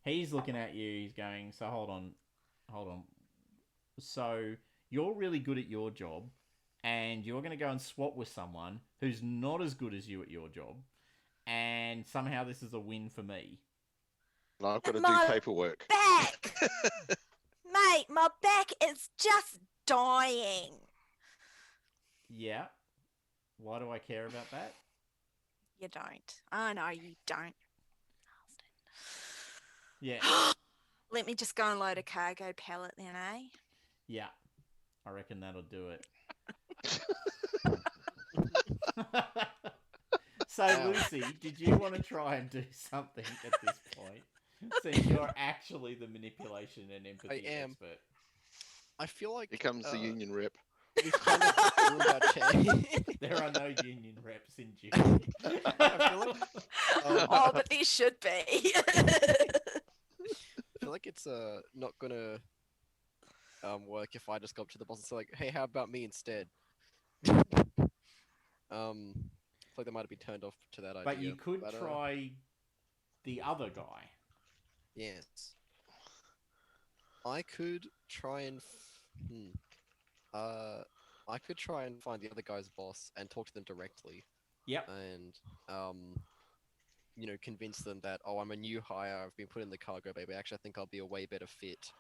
he's looking at you. He's going, so hold on. So you're really good at your job, and you're going to go and swap with someone who's not as good as you at your job, and somehow this is a win for me. I've got to My do paperwork. back! Mate, my back is just dying. Yeah. Why do I care about that? You don't. I know you don't. Yeah. Let me just go and load a cargo pallet then, eh? Yeah. I reckon that'll do it. So, Lucy, did you want to try and do something at this point? Since you're actually the manipulation and empathy expert. I feel like... Here comes the union rep. We've kind of ruined our chance. There are no union reps in Dune. I feel like... Oh, but there should be. I feel like it's not gonna work if I just go up to the boss and say like, "Hey, how about me instead?" I feel like they might have been turned off to that idea. But you could try the other guy. Yes. I could try and I could try and find the other guy's boss and talk to them directly. Yep. And convince them that, oh, I'm a new hire, I've been put in the cargo bay, but actually I think I'll be a way better fit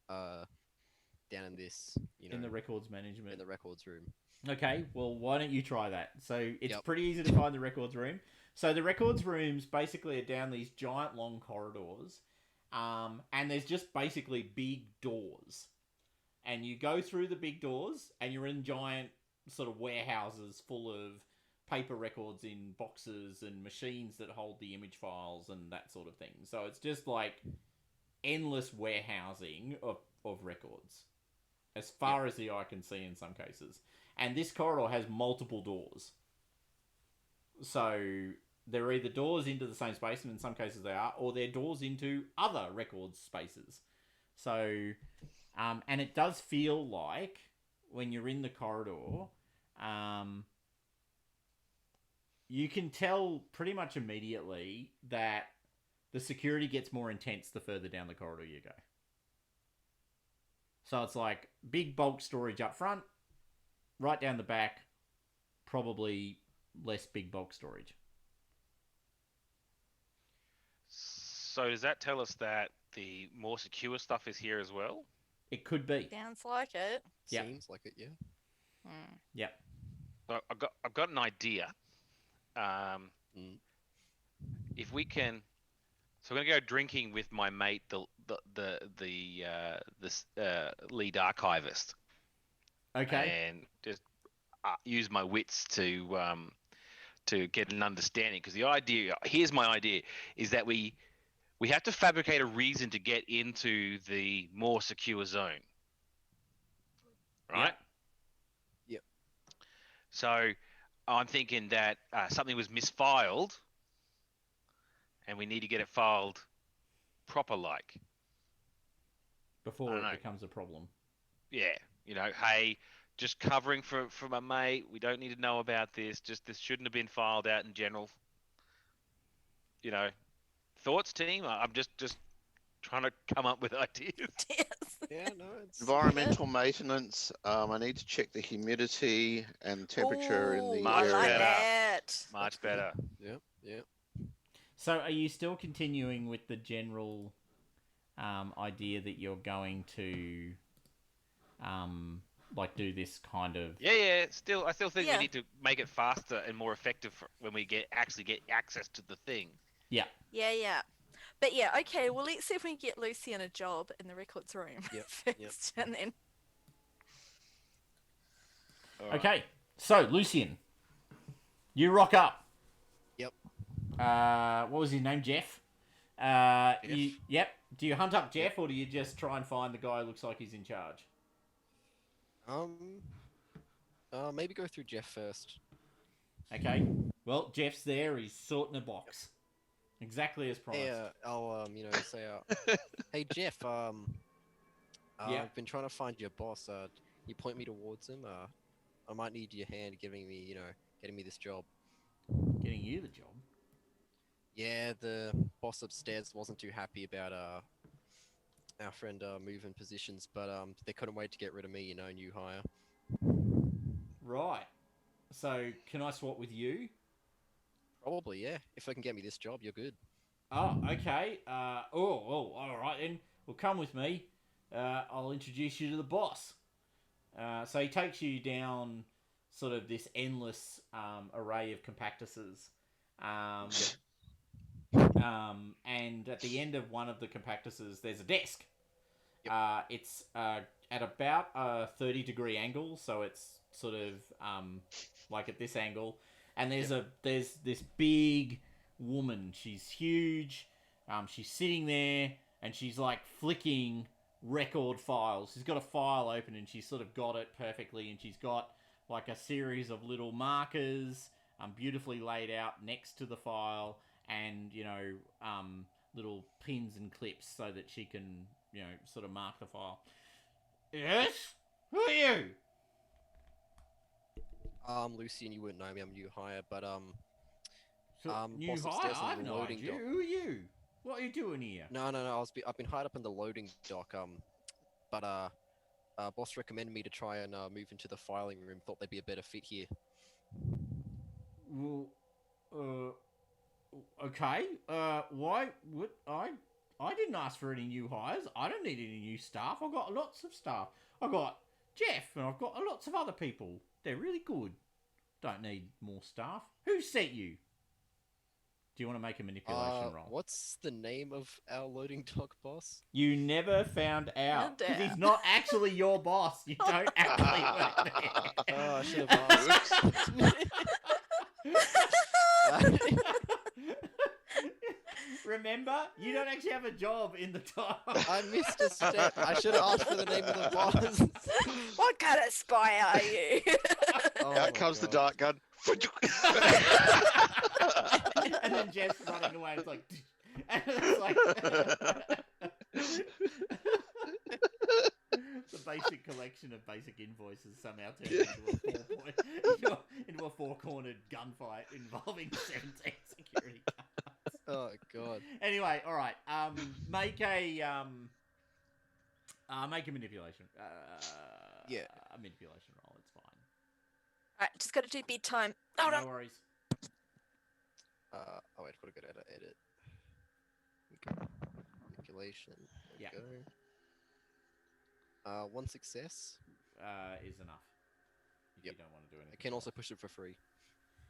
down in this, in the records management. In the records room. Okay, well, why don't you try that? So it's pretty easy to find the records room. So the records rooms basically are down these giant long corridors, and there's just basically big doors. And you go through the big doors, and you're in giant sort of warehouses full of paper records in boxes and machines that hold the image files and that sort of thing. So it's just like endless warehousing of records, as far as the eye can see in some cases. And this corridor has multiple doors. So they're either doors into the same space, and in some cases they are, or they're doors into other records spaces. So, and it does feel like when you're in the corridor, you can tell pretty much immediately that the security gets more intense the further down the corridor you go. So it's like big bulk storage up front, right down the back, probably less big bulk storage. So does that tell us that the more secure stuff is here as well? It could be. Sounds like it. Yep. Seems like it, yeah. Hmm. Yep. So I've got an idea. If we can, so we're gonna go drinking with my mate, the lead archivist, Okay. and just use my wits to get an understanding. Because here's my idea, is that we have to fabricate a reason to get into the more secure zone, right? Yep. So I'm thinking that something was misfiled, and we need to get it filed proper, like. Before I it don't know. becomes a problem. Yeah, hey, just covering for my mate. We don't need to know about this. Just this shouldn't have been filed out in general. Thoughts, team? I'm just trying to come up with ideas. Yes. Yeah, no, it's Environmental maintenance. I need to check the humidity and temperature in the Ooh, I area. like better. that. Much better. Yep. So are you still continuing with the general idea that you're going to do this kind of... Yeah. I still think Yeah. we need to make it faster and more effective when we actually get access to the thing. Yeah. Yeah. But yeah, okay, well, let's see if we can get Lucy in a job in the records room Yep, first, and then... All right. Okay. So, Lucian, you rock up. Yep. What was his name? Jeff? Jeff. Yep. Do you hunt up Jeff, or do you just try and find the guy who looks like he's in charge? Maybe go through Jeff first. Okay. Well, Jeff's there. He's sorting a box. Exactly as promised. Hey, I'll say, hey Jeff, Yeah. I've been trying to find your boss. You point me towards him. I might need your hand getting me this job. Getting you the job. Yeah, the boss upstairs wasn't too happy about our friend moving positions, but they couldn't wait to get rid of me. New hire. Right. So, can I swap with you? Probably, yeah. If they can get me this job, you're good. Oh, okay. All right then. Well, come with me. I'll introduce you to the boss. So he takes you down sort of this endless array of compactuses. And at the end of one of the compactuses, there's a desk. Yep. It's at about a 30-degree angle, so it's sort of like at this angle. And there's this big woman. She's huge. She's sitting there, and she's like flicking record files. She's got a file open, and she's sort of got it perfectly, and she's got like a series of little markers, beautifully laid out next to the file, and little pins and clips so that she can sort of mark the file. Yes? Who are you? Lucy, and you wouldn't know me. I'm new hire, but New boss hire? upstairs on I've the no loading idea. dock. Who are you? What are you doing here? No. I've been hired up in the loading dock. But boss recommended me to try and move into the filing room. Thought they'd be a better fit here. Well, okay. Why would I didn't ask for any new hires. I don't need any new staff. I've got lots of staff. I've got Jeff, and I've got lots of other people. They're really good. Don't need more staff. Who sent you? Do you want to make a manipulation roll? What's the name of our loading dock boss? You never found out. Found Because he's out. not actually your boss. You don't actually work there. Oh, I should have asked. Remember? You don't actually have a job in the top. I missed a step. I should have asked for the name of the boss. What kind of spy are you? Oh Out my comes the God. dart gun. And then Jeff's running away. It's like, and it's like the basic collection of basic invoices somehow turned into a four-cornered gunfight involving 17 security guards. Oh god. Anyway, all right. Make a manipulation. Yeah. A manipulation roll. It's fine. Alright, just gotta do bid time. Hold No on. worries. Oh wait, gotta go to edit. Manipulation. There we go. One success. Is enough. If Yep. you don't want to do anything. I can also else. push it for free.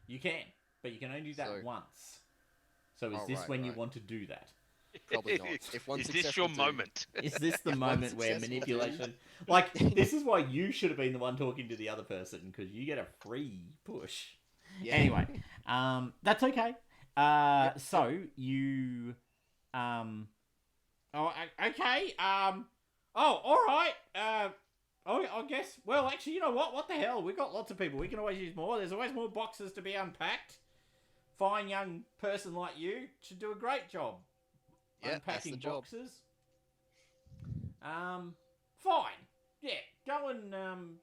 You can, but you can only do that So- once. So is Oh, this right, when you right. want to do that? Probably not. If one Is success this your will do- moment? Is this the One moment where success will do. manipulation... Like, this is why you should have been the one talking to the other person, because you get a free push. Yeah. Anyway, that's okay. So, you... okay. Alright. I guess... Well, actually, you know what? What the hell? We've got lots of people. We can always use more. There's always more boxes to be unpacked. Fine young person like you should do a great job. Yeah, that's Unpacking the job. boxes. Fine. Yeah, go and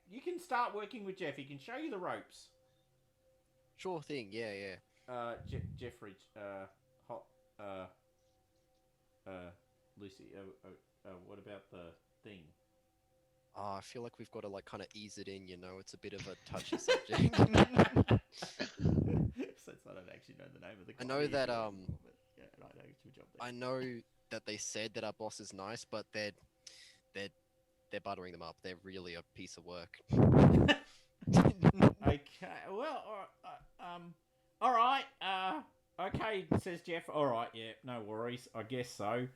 you can start working with Jeff. He can show you the ropes. Sure thing. Yeah, yeah. Jeffrey, Lucy. What about the thing? I feel like we've got to like kind of ease it in. You know, it's a bit of a touchy subject. Since I don't actually know the name of the. I know that but yeah, I know it's your job there. I know that they said that our boss is nice, but they're buttering them up. They're really a piece of work. Okay, well, all right, okay, says Jeff. All right, yeah, no worries. I guess so.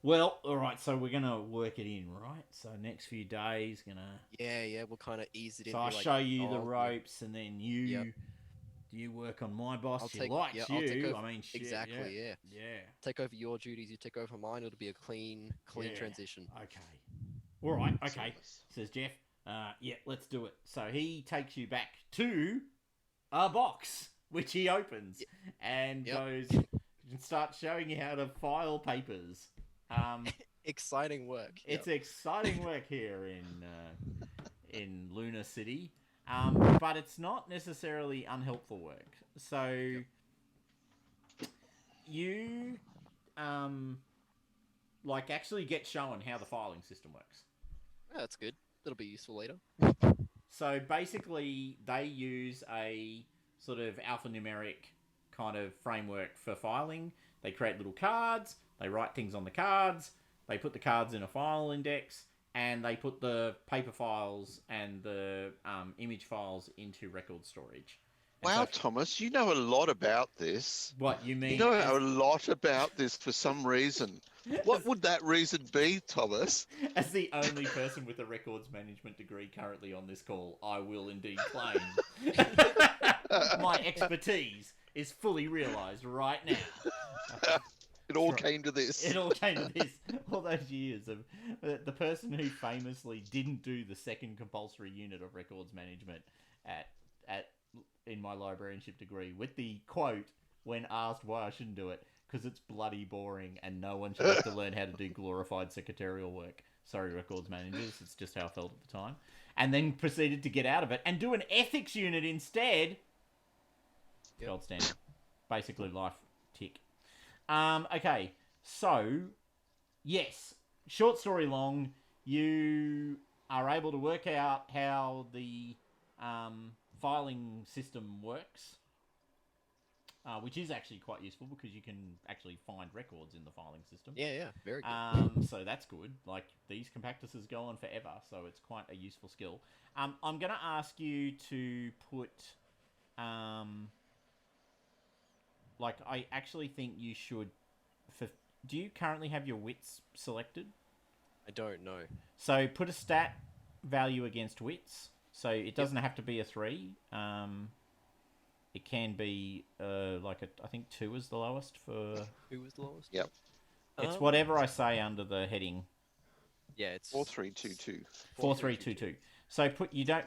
Well, all right, so we're gonna work it in, right? So next few days, Yeah, we'll kind of ease it in. So be I'll like, show you the "Oh, yeah, ropes, and then you. Yep. You work on my boss. I'll She take- likes yeah, I'll take you. over- I mean, shit, exactly, yeah. Yeah. Take over your duties. You take over mine. It'll be a clean Yeah. transition." Okay. All right. Okay. Seamless. Says Jeff. Yeah, let's do it. So he takes you back to a box, which he opens and Yep. goes and starts showing you how to file papers. Exciting work. It's Yep. exciting work here in Luna City, but it's not necessarily unhelpful work. So you like actually get shown how the filing system works. Yeah, that's good. That'll be useful later. So basically, they use a sort of alphanumeric kind of framework for filing. They create little cards, they write things on the cards, they put the cards in a file index, and they put the paper files and the image files into record storage. And Wow, so- Thomas, you know a lot about this. What you mean? You know a lot about this for some reason. What would that reason be, Thomas? As the only person with a records management degree currently on this call, I will indeed claim my expertise is fully realised right now. It all Right. came to this. It all came to this. All those years of the person who famously didn't do the second compulsory unit of records management at in my librarianship degree, with the quote when asked why I shouldn't do it, because it's bloody boring and no one should have to learn how to do glorified secretarial work. Sorry, records managers, it's just how I felt at the time. And then proceeded to get out of it and do an ethics unit instead. Yep. Gold standard. Basically life tick. Okay, so, yes, short story long, you are able to work out how the filing system works, which is actually quite useful because you can actually find records in the filing system. Yeah, very good. So that's good. Like, these compactuses go on forever, so it's quite a useful skill. I'm going to ask you to put... like, I actually think you should... do you currently have your wits selected? I don't know. So put a stat value against wits. So it doesn't have to be a 3. It can be I think 2 is the lowest for... Who was the lowest? Yep. It's whatever I say under the heading. Yeah, it's 4322. 4322. So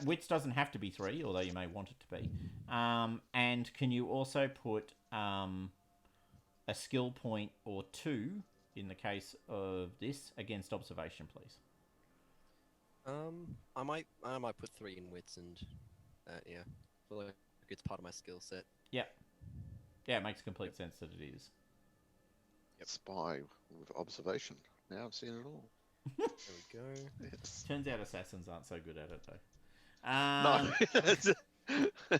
wits doesn't have to be 3, although you may want it to be. And can you also put a skill point or 2 in the case of this against observation, please? I might put 3 in wits and yeah. I feel like it's part of my skill set. Yep. Yeah, it makes complete sense that it is. Spy with observation. Now I've seen it all. There we go. Yes. Turns out assassins aren't so good at it though. No.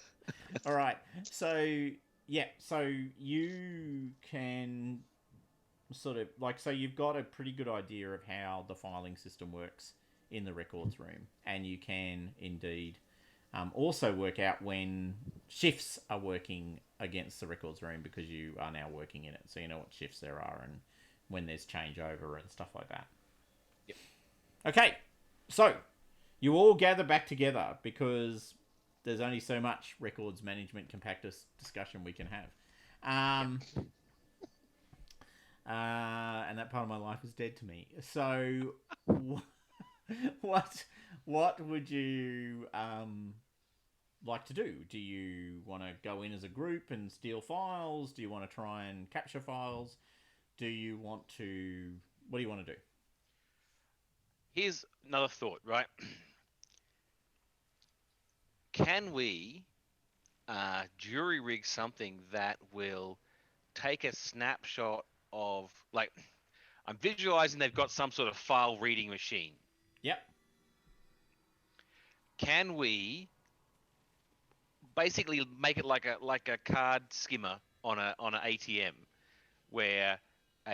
All right. So yeah. So you can sort of so you've got a pretty good idea of how the filing system works in the records room, and you can indeed also work out when shifts are working against the records room because you are now working in it, so you know what shifts there are and when there's changeover and stuff like that. Yep. Okay, so you all gather back together because there's only so much records management compactus discussion we can have. And that part of my life is dead to me. So, what would you like to do? Do you want to go in as a group and steal files? Do you want to try and capture files? Do you want to? What do you want to do? Here's another thought, right? Can we jury rig something that will take a snapshot of, like, I'm visualizing they've got some sort of file reading machine. Yep. Can we basically make it like a card skimmer on an ATM, where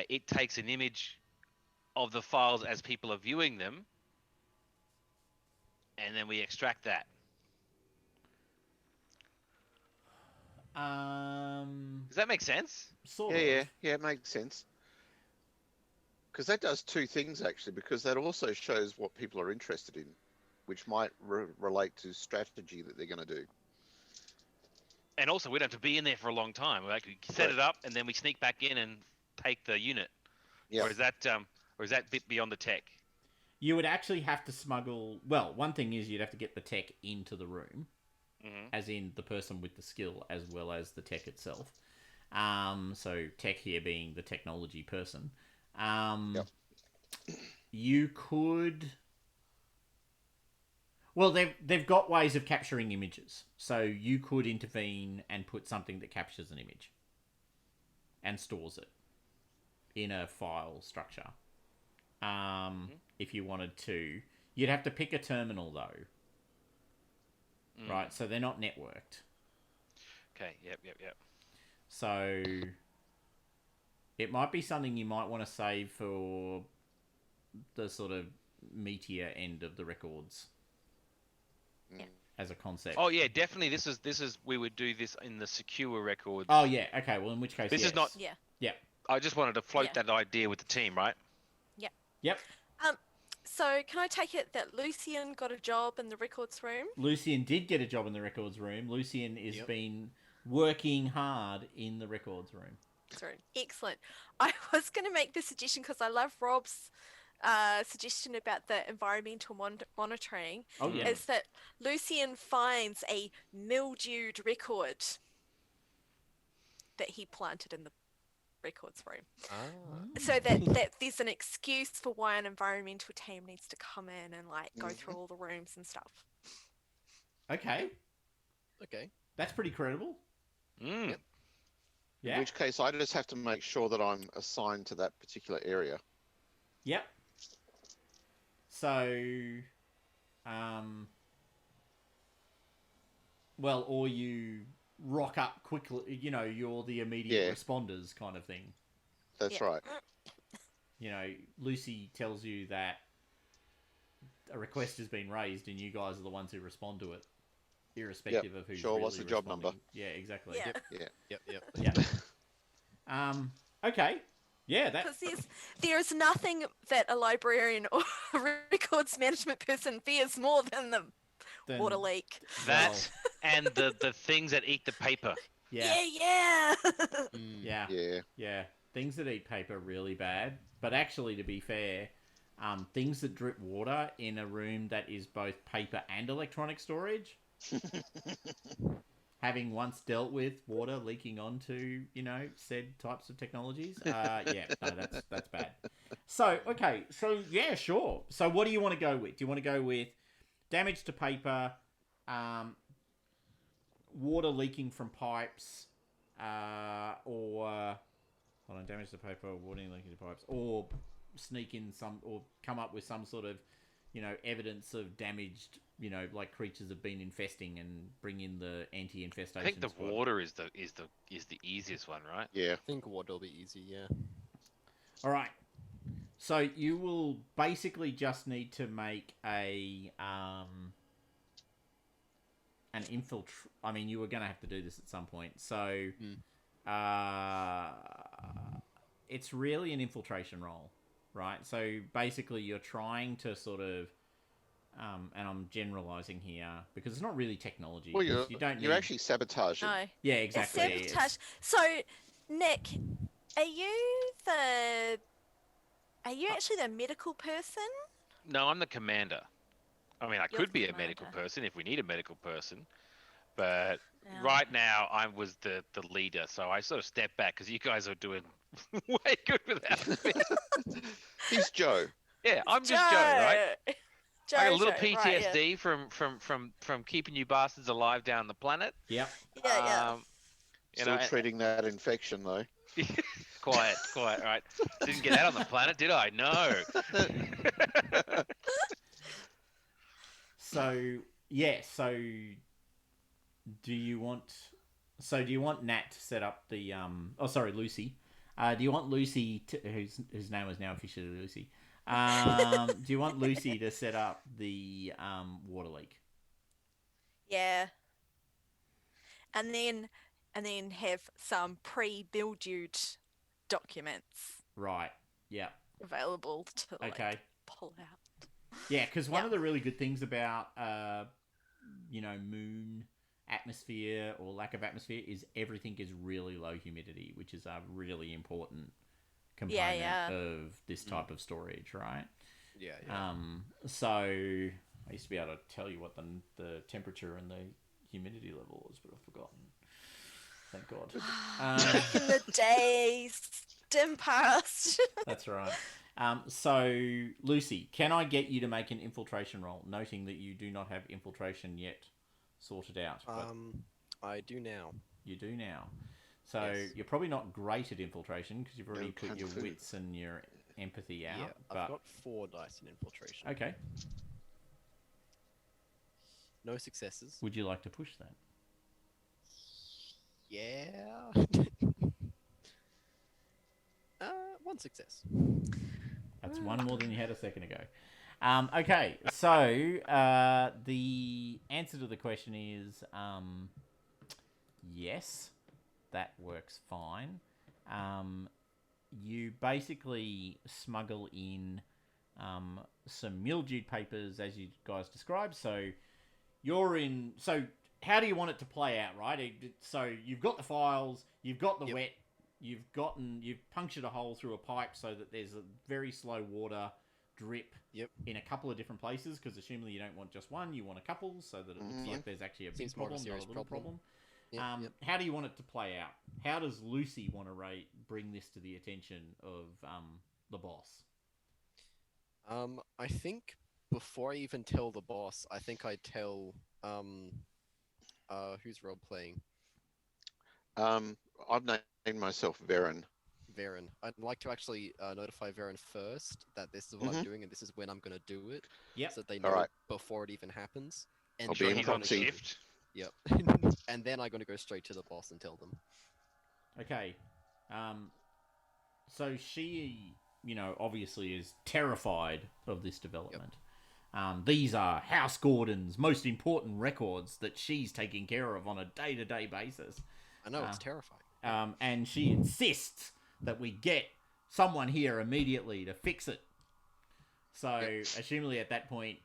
it takes an image of the files as people are viewing them, and then we extract that? Does that make sense? Sort Yeah, of. yeah, it makes sense. Because that does two things actually. Because that also shows what people are interested in, which might relate to strategy that they're going to do. And also, we don't have to be in there for a long time. Like, we set it up, and then we sneak back in and take the unit. Yeah. Or is that a bit beyond the tech? You would actually have to smuggle. Well, one thing is you'd have to get the tech into the room, as in the person with the skill, as well as the tech itself. So tech here being the technology person. You could. Well, they've got ways of capturing images, so you could intervene and put something that captures an image and stores it in a file structure. If you wanted to, you'd have to pick a terminal though, right? So they're not networked. Okay. Yep. So it might be something you might want to save for the sort of meatier end of the records. Yeah. As a concept. Oh yeah, definitely. This is we would do this in the secure records. Oh yeah. Okay. Well, in which case, This yes. is not. Yeah. Yep. I just wanted to float Yeah. that idea with the team, right? Yep. So can I take it that Lucian got a job in the records room? Lucian did get a job in the records room. Lucian has been working hard in the records room. Sorry. Excellent. I was going to make this suggestion because I love Rob's suggestion about the environmental monitoring. Oh yeah. Is that Lucian finds a mildewed record that he planted in the records room. So that there's an excuse for why an environmental team needs to come in and like go through all the rooms and stuff. Okay. Okay. That's pretty credible. In Yeah. which case, I just have to make sure that I'm assigned to that particular area. Yep. So, well, or you rock up quickly, you're the immediate responders kind of thing. That's right. Lucy tells you that a request has been raised and you guys are the ones who respond to it, irrespective of who's Sure, really what's the job responding. number? Yeah, exactly. Yeah. Yeah. Yeah. Okay. Yeah, that... Because there's nothing that a librarian or a records management person fears more than the water leak. That and the things that eat the paper. Yeah. Yeah. Yeah. Yeah. Things that eat paper really bad. But actually, to be fair, things that drip water in a room that is both paper and electronic storage, having once dealt with water leaking onto, said types of technologies, that's bad. So, okay. So, yeah, sure. So, what do you want to go with? Do you want to go with damage to paper, water leaking from pipes, or... hold on, damage to paper, warning leaking to pipes, or sneak in some, or come up with some sort of, evidence of damaged, like creatures have been infesting, and bring in the anti-infestation. I think the squad. water is the easiest one, right? Yeah. I think water will be easy, yeah. All right. So you will basically just need to make an I mean, you were going to have to do this at some point. So, it's really an infiltration roll, right? So basically, you're trying to sort of, and I'm generalizing here because it's not really technology. Well, you don't need... you're actually sabotaging. No. Yeah, exactly. It's sabotage. So, Nick, are you actually the medical person? No, I'm the commander. I mean, I You're could the be a medical commander. person if we need a medical person, but Yeah. right now I was the leader, so I sort of stepped back because you guys are doing way good without me. He's Joe. Yeah, I'm just Joe, right? Joe, I got a little Joe, PTSD right, from keeping you bastards alive down the planet. Yep. yeah. Still treating that infection though. Quiet, right? Didn't get out on the planet, did I? No. So do you want Nat to set up the Lucy? Do you want Lucy to, whose name is now officially Lucy? Do you want Lucy to set up the water leak? Yeah. And then have some pre-build documents Right. Yeah. available to Okay. pull out. Yeah, because one Yeah. of the really good things about moon atmosphere or lack of atmosphere is everything is really low humidity, which is a really important component of this type of storage, right? Yeah. So I used to be able to tell you what the temperature and the humidity level was, but I've forgotten. Thank God. In the days dim past. That's right. So, Lucy, can I get you to make an infiltration roll, noting that you do not have infiltration yet sorted out? But I do now. you do now. So, Yes. you're probably not great at infiltration because you've already No put kung your fu. wits and your empathy out. Yeah, but I've got 4 dice in infiltration. okay. No successes. Would you like to push that? Yeah. 1 success. That's one more than you had a second ago. Okay, so the answer to the question is yes, that works fine. You basically smuggle in some mildewed papers, as you guys described. So you're in. So how do you want it to play out, right? So you've got the files, you've got the wet. You've punctured a hole through a pipe so that there's a very slow water drip in a couple of different places, because assuming you don't want just one, you want a couple, so that it looks like there's actually a big problem, not a little problem. How do you want it to play out? How does Lucy want to bring this to the attention of the boss? I think before I even tell the boss, I think I tell who's role playing? I've named myself Varen. Varen. I'd like to actually notify Varen first that this is what I'm doing and this is when I'm going to do it. Yep. So that they know Alright. before it even happens. And I'll be then in He's on proxy. shift. Yep. And then I'm going to go straight to the boss and tell them. Okay. So she, obviously is terrified of this development. These are House Gordon's most important records that she's taking care of on a day-to-day basis. I know, it's terrifying. And she insists that we get someone here immediately to fix it. So, assumably at that point,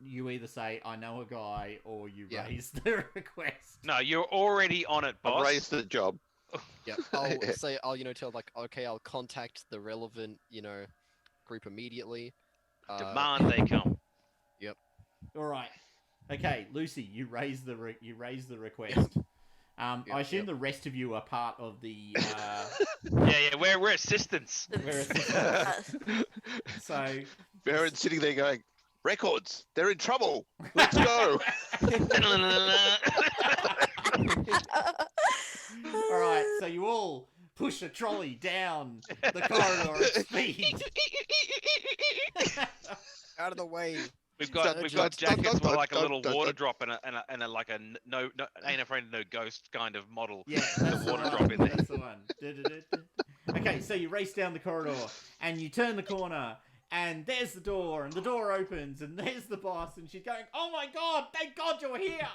you either say, I know a guy, or you raise the request. No, you're already on it, boss. I've raised the job. Yeah, I'll say, tell okay, I'll contact the relevant, group immediately. Demand they come. Yep. All right. Okay, Lucy, you raise the request. I assume the rest of you are part of the. Yeah, we're assistants. So. Varen's sitting there going, records, they're in trouble. Let's go. All right, so you all push a trolley down the corridor at speed. Out of the way. We've got jackets with like a little water drop and a like a no ain't afraid of no ghost kind of model. Yeah, with that's a water the drop one. in there. That's the one. Okay, so you race down the corridor and you turn the corner and there's the door and the door opens and there's the boss and she's going, "Oh my god, thank God you're here!"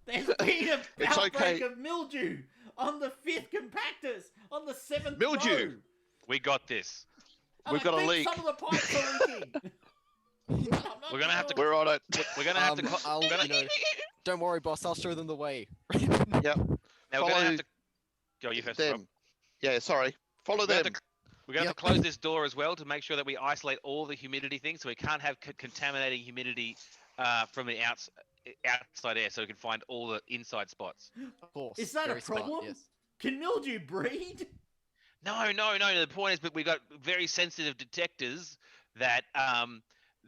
There's been an outbreak of mildew on the 5th compactus on the 7th Mildew. row. We got this. And We've I got a think leak. some of the pipes are leaking. We're gonna have to. We're on it. We're gonna have to. I'll, don't worry, boss. I'll show them the way. Yep. Now we're gonna have to. Go you first, Rob. Them. Yeah, sorry. Follow We're them. gonna have to close this door as well to make sure that we isolate all the humidity things, so we can't have contaminating humidity from the outside air, so we can find all the inside spots. Of course. Is that a very smart, problem? yes. Can mildew breed? No. The point is, but we got very sensitive detectors that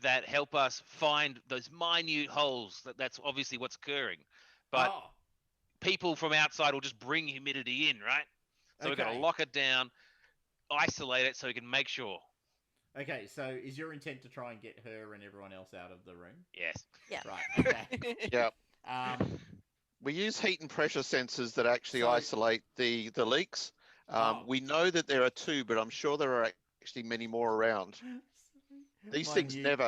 that help us find those minute holes. That's obviously what's occurring, but Oh, people from outside will just bring humidity in, right? So we've got to okay. lock it down, isolate it, so we can make sure. Okay, so is your intent to try and get her and everyone else out of the room? Yes. Right, okay. Yeah. Um, We use heat and pressure sensors that actually So- isolate the leaks. Oh. We know that there are 2, but I'm sure there are actually many more around. These things never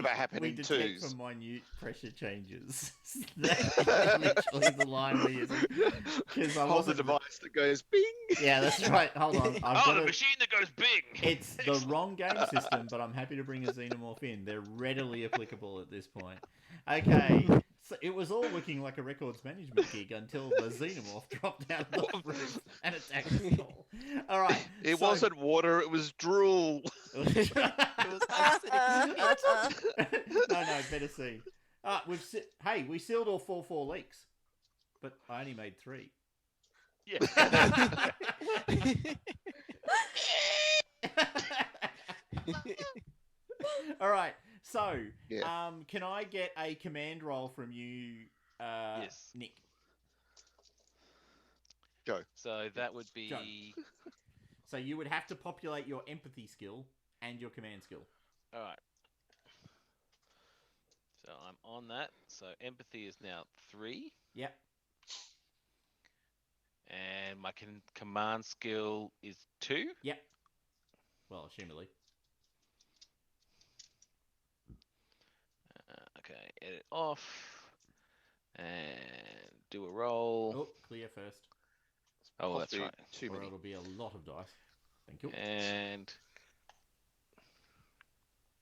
happen we in detect 2s. for minute pressure changes. That's literally the line we're using. Because I Hold the wasn't... device that goes bing. Yeah, that's right. Hold on. I've got the a... machine that goes bing. It's the wrong game system, but I'm happy to bring a xenomorph in. They're readily applicable at this point. Okay, so it was all looking like a records management gig until the xenomorph dropped out of the roof and attacked us all. All right. It wasn't water, it was drool. No, better see. Hey, we sealed all 4 leaks, but I only made 3. Yeah. All right. So, Yeah. can I get a command roll from you, Yes. Nick? Go. So that would be. Go. So you would have to populate your empathy skill and your command skill. All right. So I'm on that. So empathy is now 3, Yep. and my command skill is 2. Yep. Well, assumedly. Okay, edit off, and do a roll. Oh, clear first, Oh, that's Possibly right. Too or many. it'll be a lot of dice. Thank you. And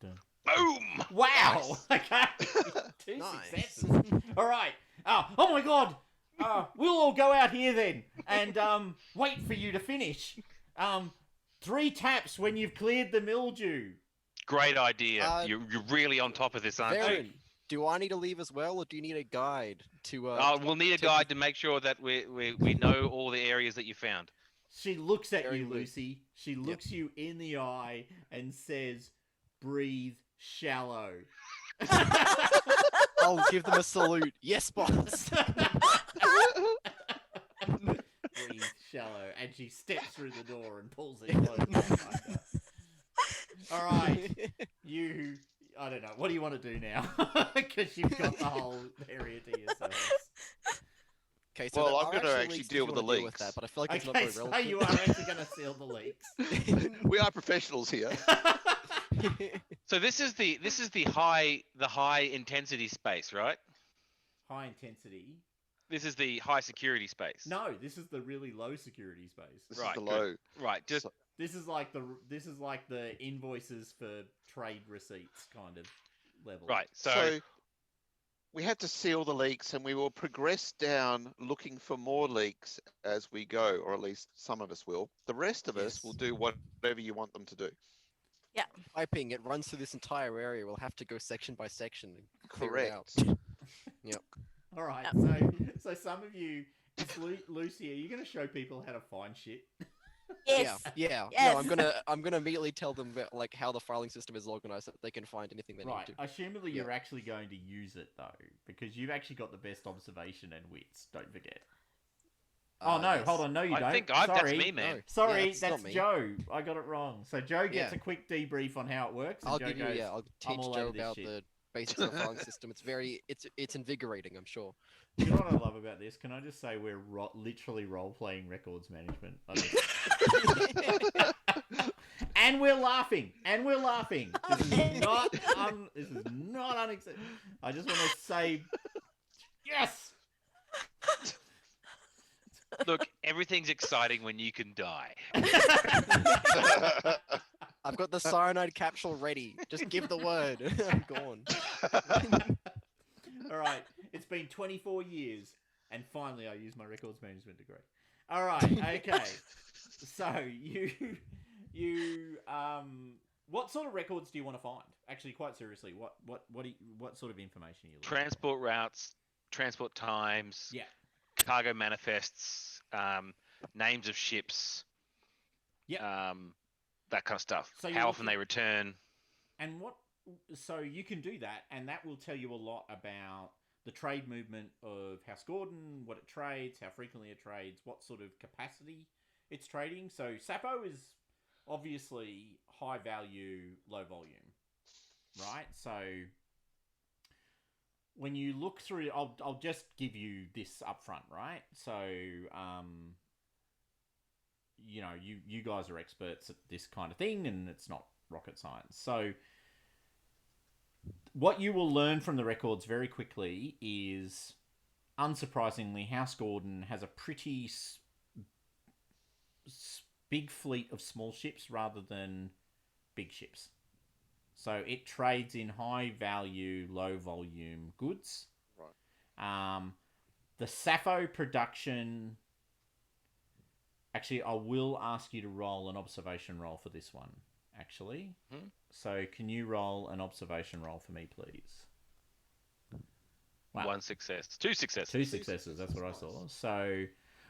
Dun. boom! Wow. Okay. 2 Nice. successes. All right. Oh my God. We'll all go out here then and wait for you to finish. 3 taps when you've cleared the mildew. Great idea. Uh, You're really on top of this, aren't you? Varen, do I need to leave as well, or do you need a guide to? We'll need a guide to make sure that we know all the areas that you found. She looks at Very you, good. Lucy. She looks you in the eye and says, "Breathe shallow." I'll give them a salute. Yes, boss. Breathe shallow, and she steps through the door and pulls it closed behind her. All right, you. I don't know. What do you want to do now? Because you've got the whole area to yourselves. Okay, so Well, there I'm are gonna actually actually leaks if deal you with the wanna deal leaks. that, but I feel like it's not Okay, very so relevant. you are actually going to seal the leaks. We are professionals here. So this is the high intensity space, right? High intensity. This is the high security space. No, this is the really low security space. This Right, is the good. low. Right, just So- This is like the invoices for trade receipts kind of level. right. So we have to seal the leaks, and we will progress down looking for more leaks as we go, or at least some of us will. The rest of us Yes. will do whatever you want them to do. Piping, it runs through this entire area. We'll have to go section by section and clear it out. Correct. All right. So some of you, it's Lucy. Are you going to show people how to find shit? Yes. Yeah. Yes. No, I'm gonna immediately tell them about, like, how the filing system is organized so that they can find anything they Right. need to. Assumedly, Yeah. you're actually going to use it though, because you've actually got the best observation and wits. Don't forget. Oh no, Yes. hold on, no you I don't. think Sorry. that's me, man. No. Sorry, Yeah, that's that's not me. Joe. I got it wrong. So Joe gets Yeah. a quick debrief on how it works, and I'll Joe give you. goes, Yeah, I'll "I'm teach all Joe over this about shit." the basics of the filing system. It's invigorating, I'm sure. You know what I love about this? Can I just say we're literally role-playing records management. And we're laughing. This is not unacceptable. I just want to say, yes. Look, everything's exciting when you can die. I've got the cyanide capsule ready. Just give the word. I'm gone. All right. It's been 24 years, and finally I used my records management degree. All right. Okay. So what sort of records do you want to find? Actually, quite seriously, what sort of information are you looking Transport routes, transport times, Yeah. cargo manifests, names of ships, Yep. that kind of stuff. So you're How often looking- they return. And so you can do that, and that will tell you a lot about the trade movement of House Gordon, what it trades, how frequently it trades, what sort of capacity it's trading. So Sappho is obviously high value, low volume, right? So when you look through, I'll just give you this up front, right? So you guys are experts at this kind of thing, and it's not rocket science. So what you will learn from the records very quickly is, unsurprisingly, House Gordon has a pretty big fleet of small ships rather than big ships. So it trades in high value, low volume goods. Right. The Sappho production... Actually, I will ask you to roll an observation roll for this one, actually. So can you roll an observation roll for me, please? Wow. 1 success. 2 successes. 2 successes, that's what I saw. So,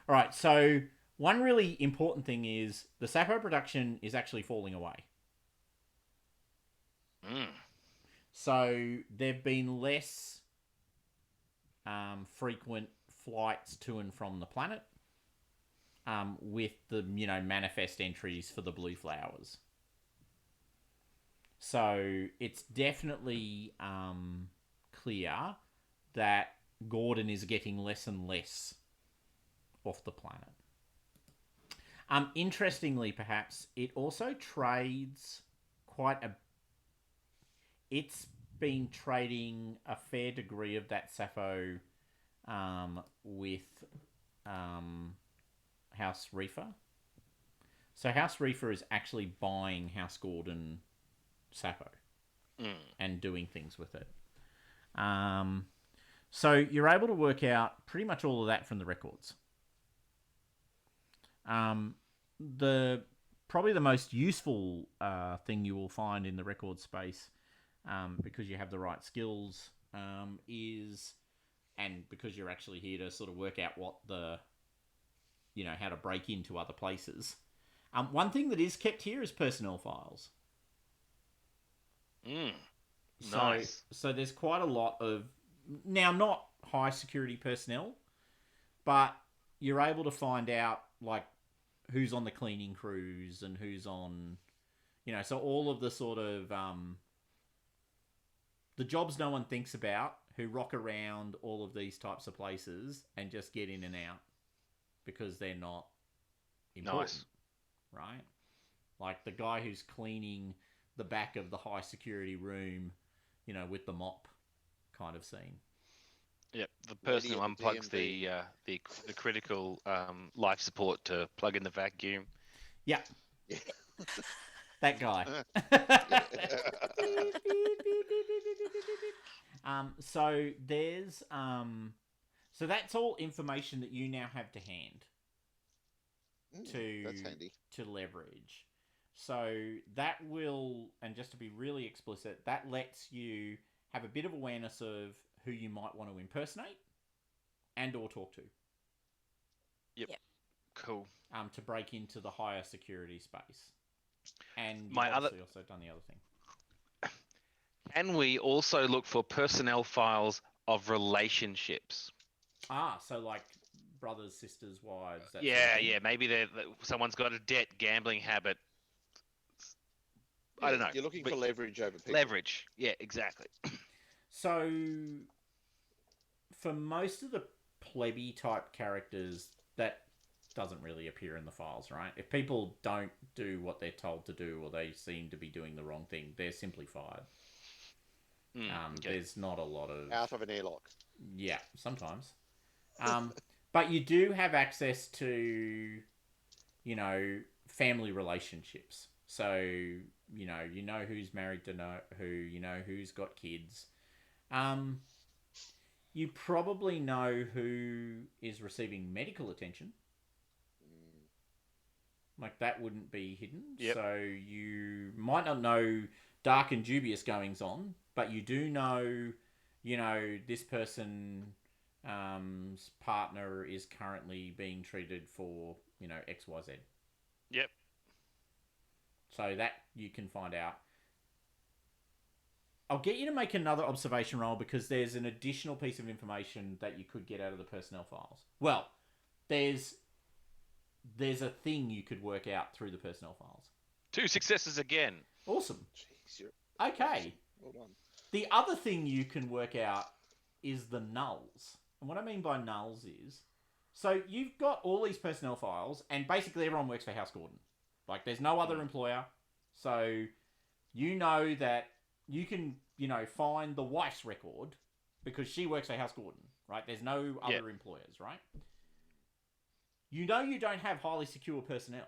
all right, so one really important thing is the Sappho production is actually falling away. So there've been less frequent flights to and from the planet with the manifest entries for the blue flowers. So it's definitely clear that Gordon is getting less and less off the planet. Interestingly, perhaps, it also trades it's been trading a fair degree of that Sappho with House Reefer. So House Reefer is actually buying House Gordon Sappho and doing things with it. So you're able to work out pretty much all of that from the records. Probably the most useful thing you will find in the record space, because you have the right skills, is, and because you're actually here to sort of work out what how to break into other places. One thing that is kept here is personnel files. Nice. So there's quite a lot of, now not high security personnel, but you're able to find out like who's on the cleaning crews and who's on, so all of the sort of the jobs no one thinks about, who rock around all of these types of places and just get in and out because they're not important. Nice. Right? Like the guy who's cleaning the back of the high security room, with the mop kind of scene. Yep, the person who Lady of the unplugs DMV. the critical life support to plug in the vacuum. Yeah. Yeah. That guy. So there's so that's all information that you now have to hand That's handy. to leverage. So that will, and just to be really explicit, that lets you have a bit of awareness of who you might want to impersonate and or talk to. Yep. Cool. To break into the higher security space. And you've My obviously also done the other thing. Can we also look for personnel files of relationships? So like brothers, sisters, wives. That sort of Yeah, thing. yeah. Maybe someone's got a debt, gambling habit. I don't know. You're looking but for leverage over people. leverage. Yeah, exactly. So, for most of the plebby type characters, that doesn't really appear in the files, right? If people don't do what they're told to do, or they seem to be doing the wrong thing, they're simply fired. Okay. There's not a lot of... Out of an airlock. Yeah, sometimes. But you do have access to, family relationships. So, you know who's married to who, who's got kids. You probably know who is receiving medical attention. Like, that wouldn't be hidden. Yep. So you might not know dark and dubious goings on, but you do know, this person's partner is currently being treated for, XYZ. Yep. So that you can find out. I'll get you to make another observation roll because there's an additional piece of information that you could get out of the personnel files. Well, there's a thing you could work out through the personnel files. 2 successes again. Awesome. Jeez, you're Okay. well done. The other thing you can work out is the nulls. And what I mean by nulls is, so you've got all these personnel files, and basically everyone works for House Gordon. Like, there's no other employer. So you know that you can, find the wife's record because she works for House Gordon, right? There's no other employers, right? You know you don't have highly secure personnel.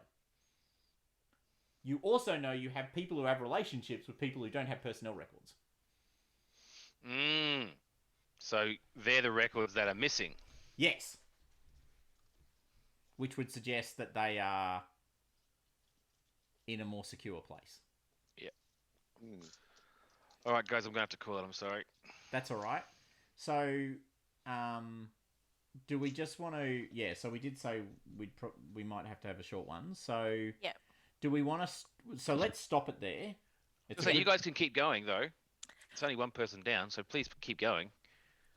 You also know you have people who have relationships with people who don't have personnel records. So they're the records that are missing. Yes. Which would suggest that they are in a more secure place. Yeah. All right, guys, I'm going to have to call it. I'm sorry. That's all right. So, do we just want to... Yeah, so we did say we might have to have a short one. So, Yeah. Do we want to... So let's stop it there. So you guys can keep going, though. It's only one person down, so please keep going.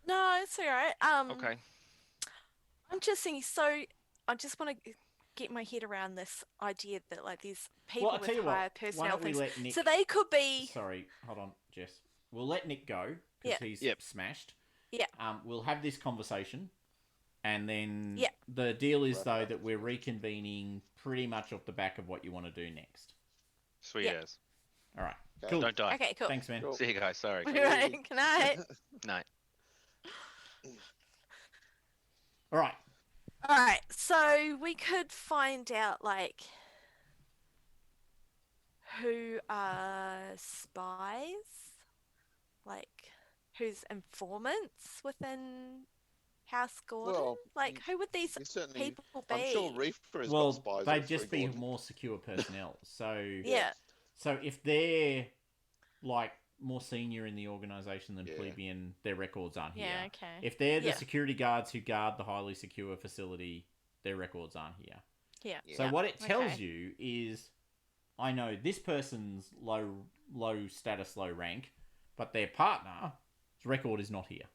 No, it's all right. Okay. I'm just thinking, so I just want to get my head around this idea that, like, these people I'll tell with you higher what, why personnel don't we things. let Nick... So they could be... Sorry, hold on, Jess. We'll let Nick go, because he's smashed. Yeah. We'll have this conversation, and then Yeah. the deal is, though, that we're reconvening pretty much off the back of what you want to do next. Sweet Yeah. as. All right. Okay. Cool. Don't die. Okay, cool. Thanks, man. Cool. See you guys. Sorry. All right, good night. Night. All right. All right, so we could find out, like, who are spies, like, who's informants within House Gordon. Well, like, who would these You certainly, people be? I'm sure Reaper has got Well, spies. they'd all just through be Gordon. more secure personnel. So, Yeah. So if they're, like, more senior in the organisation than Yeah. plebeian, their records aren't here. Yeah, okay. If they're the Yeah. security guards who guard the highly secure facility, their records aren't here. Yeah. So what it tells Okay. you is, I know this person's low status, low rank, but their partner's record is not here.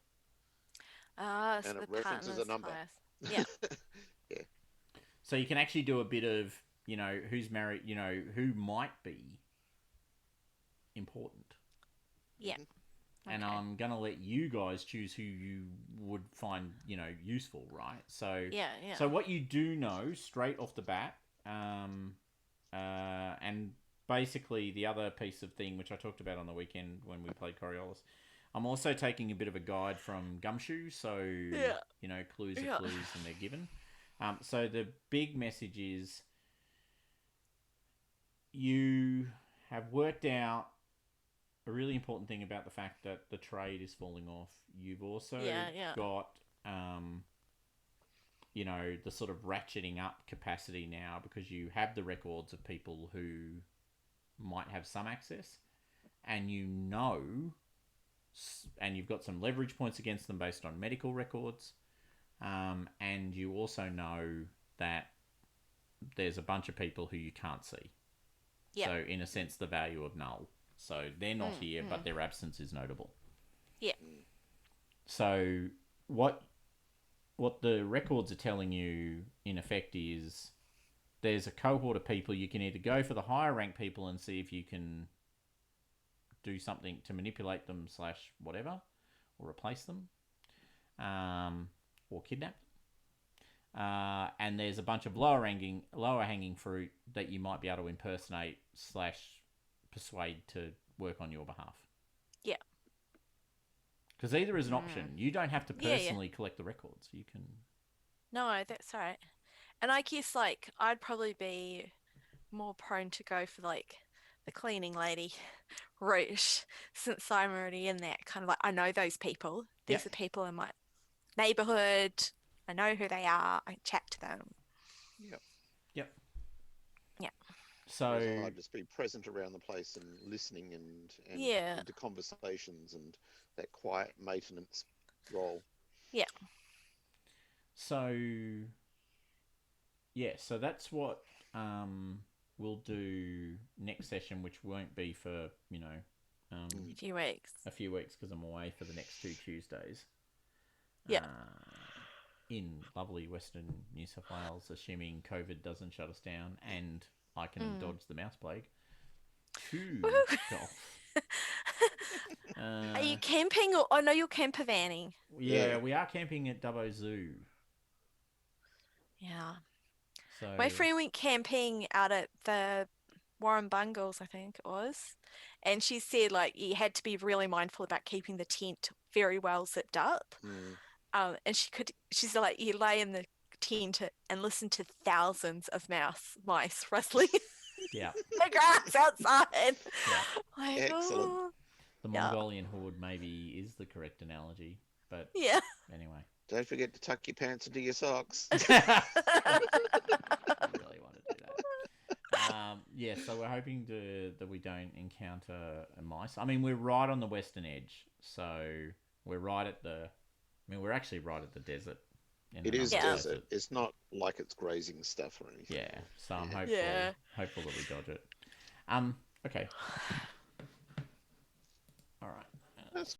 Ah, so And the it references partner's a number. bias. Yeah. So you can actually do a bit of, who's married, who might be important. Yeah. And Okay. I'm going to let you guys choose who you would find, useful, right? So Yeah, yeah. So what you do know straight off the bat, and basically the other piece of thing which I talked about on the weekend when we played Coriolis, I'm also taking a bit of a guide from Gumshoe, so clues are Yeah. clues and they're given. So the big message is you have worked out a really important thing about the fact that the trade is falling off. You've also got the sort of ratcheting up capacity now because you have the records of people who might have some access, and and you've got some leverage points against them based on medical records, and you also know that there's a bunch of people who you can't see. Yeah. So in a sense, the value of null. So they're not here, but their absence is notable. Yeah. So what what the records are telling you, in effect, is there's a cohort of people. You can either go for the higher rank people and see if you can do something to manipulate them / whatever, or replace them, or kidnap them. And there's a bunch of lower hanging fruit that you might be able to impersonate / persuade to work on your behalf. Yeah. Because either is an option. You don't have to Yeah, yeah. personally collect the records. You can. No, that's all right. And I guess like I'd probably be more prone to go for like the cleaning lady route since I'm already in that kind of like I know those people. These Yep. are people in my neighborhood. I know who they are. I chat to them. Yep. Yep. Yeah. So Whereas I'd just be present around the place and listening and Yeah. into conversations and that quiet maintenance role. Yeah. So yeah, so that's what we'll do next session, which won't be for A few weeks. a few weeks because I'm away for the next 2 Tuesdays. Yeah. In lovely Western New South Wales, assuming COVID doesn't shut us down and I can dodge the mouse plague. To golf. Are you camping or oh no, you're camper vanning? Yeah, we are camping at Dubbo Zoo. Yeah. So My friend went camping out at the Warren Bungles, I think it was. And she said like you had to be really mindful about keeping the tent very well zipped up. And she's like you lay in the tent and listen to thousands of mice rustling yeah, the grass outside. yeah. Like, Excellent. oh. The Yeah. Mongolian horde maybe is the correct analogy, but Yeah. anyway. Don't forget to tuck your pants into your socks. I really want to do that. Yeah, so we're hoping that we don't encounter mice. I mean, we're right on the western edge, so we're right at the. I mean, we're actually right at the desert. It is Yeah. desert. It's not like it's grazing stuff or anything. Yeah, so I'm Yeah. hopeful Yeah. that we dodge it. Okay.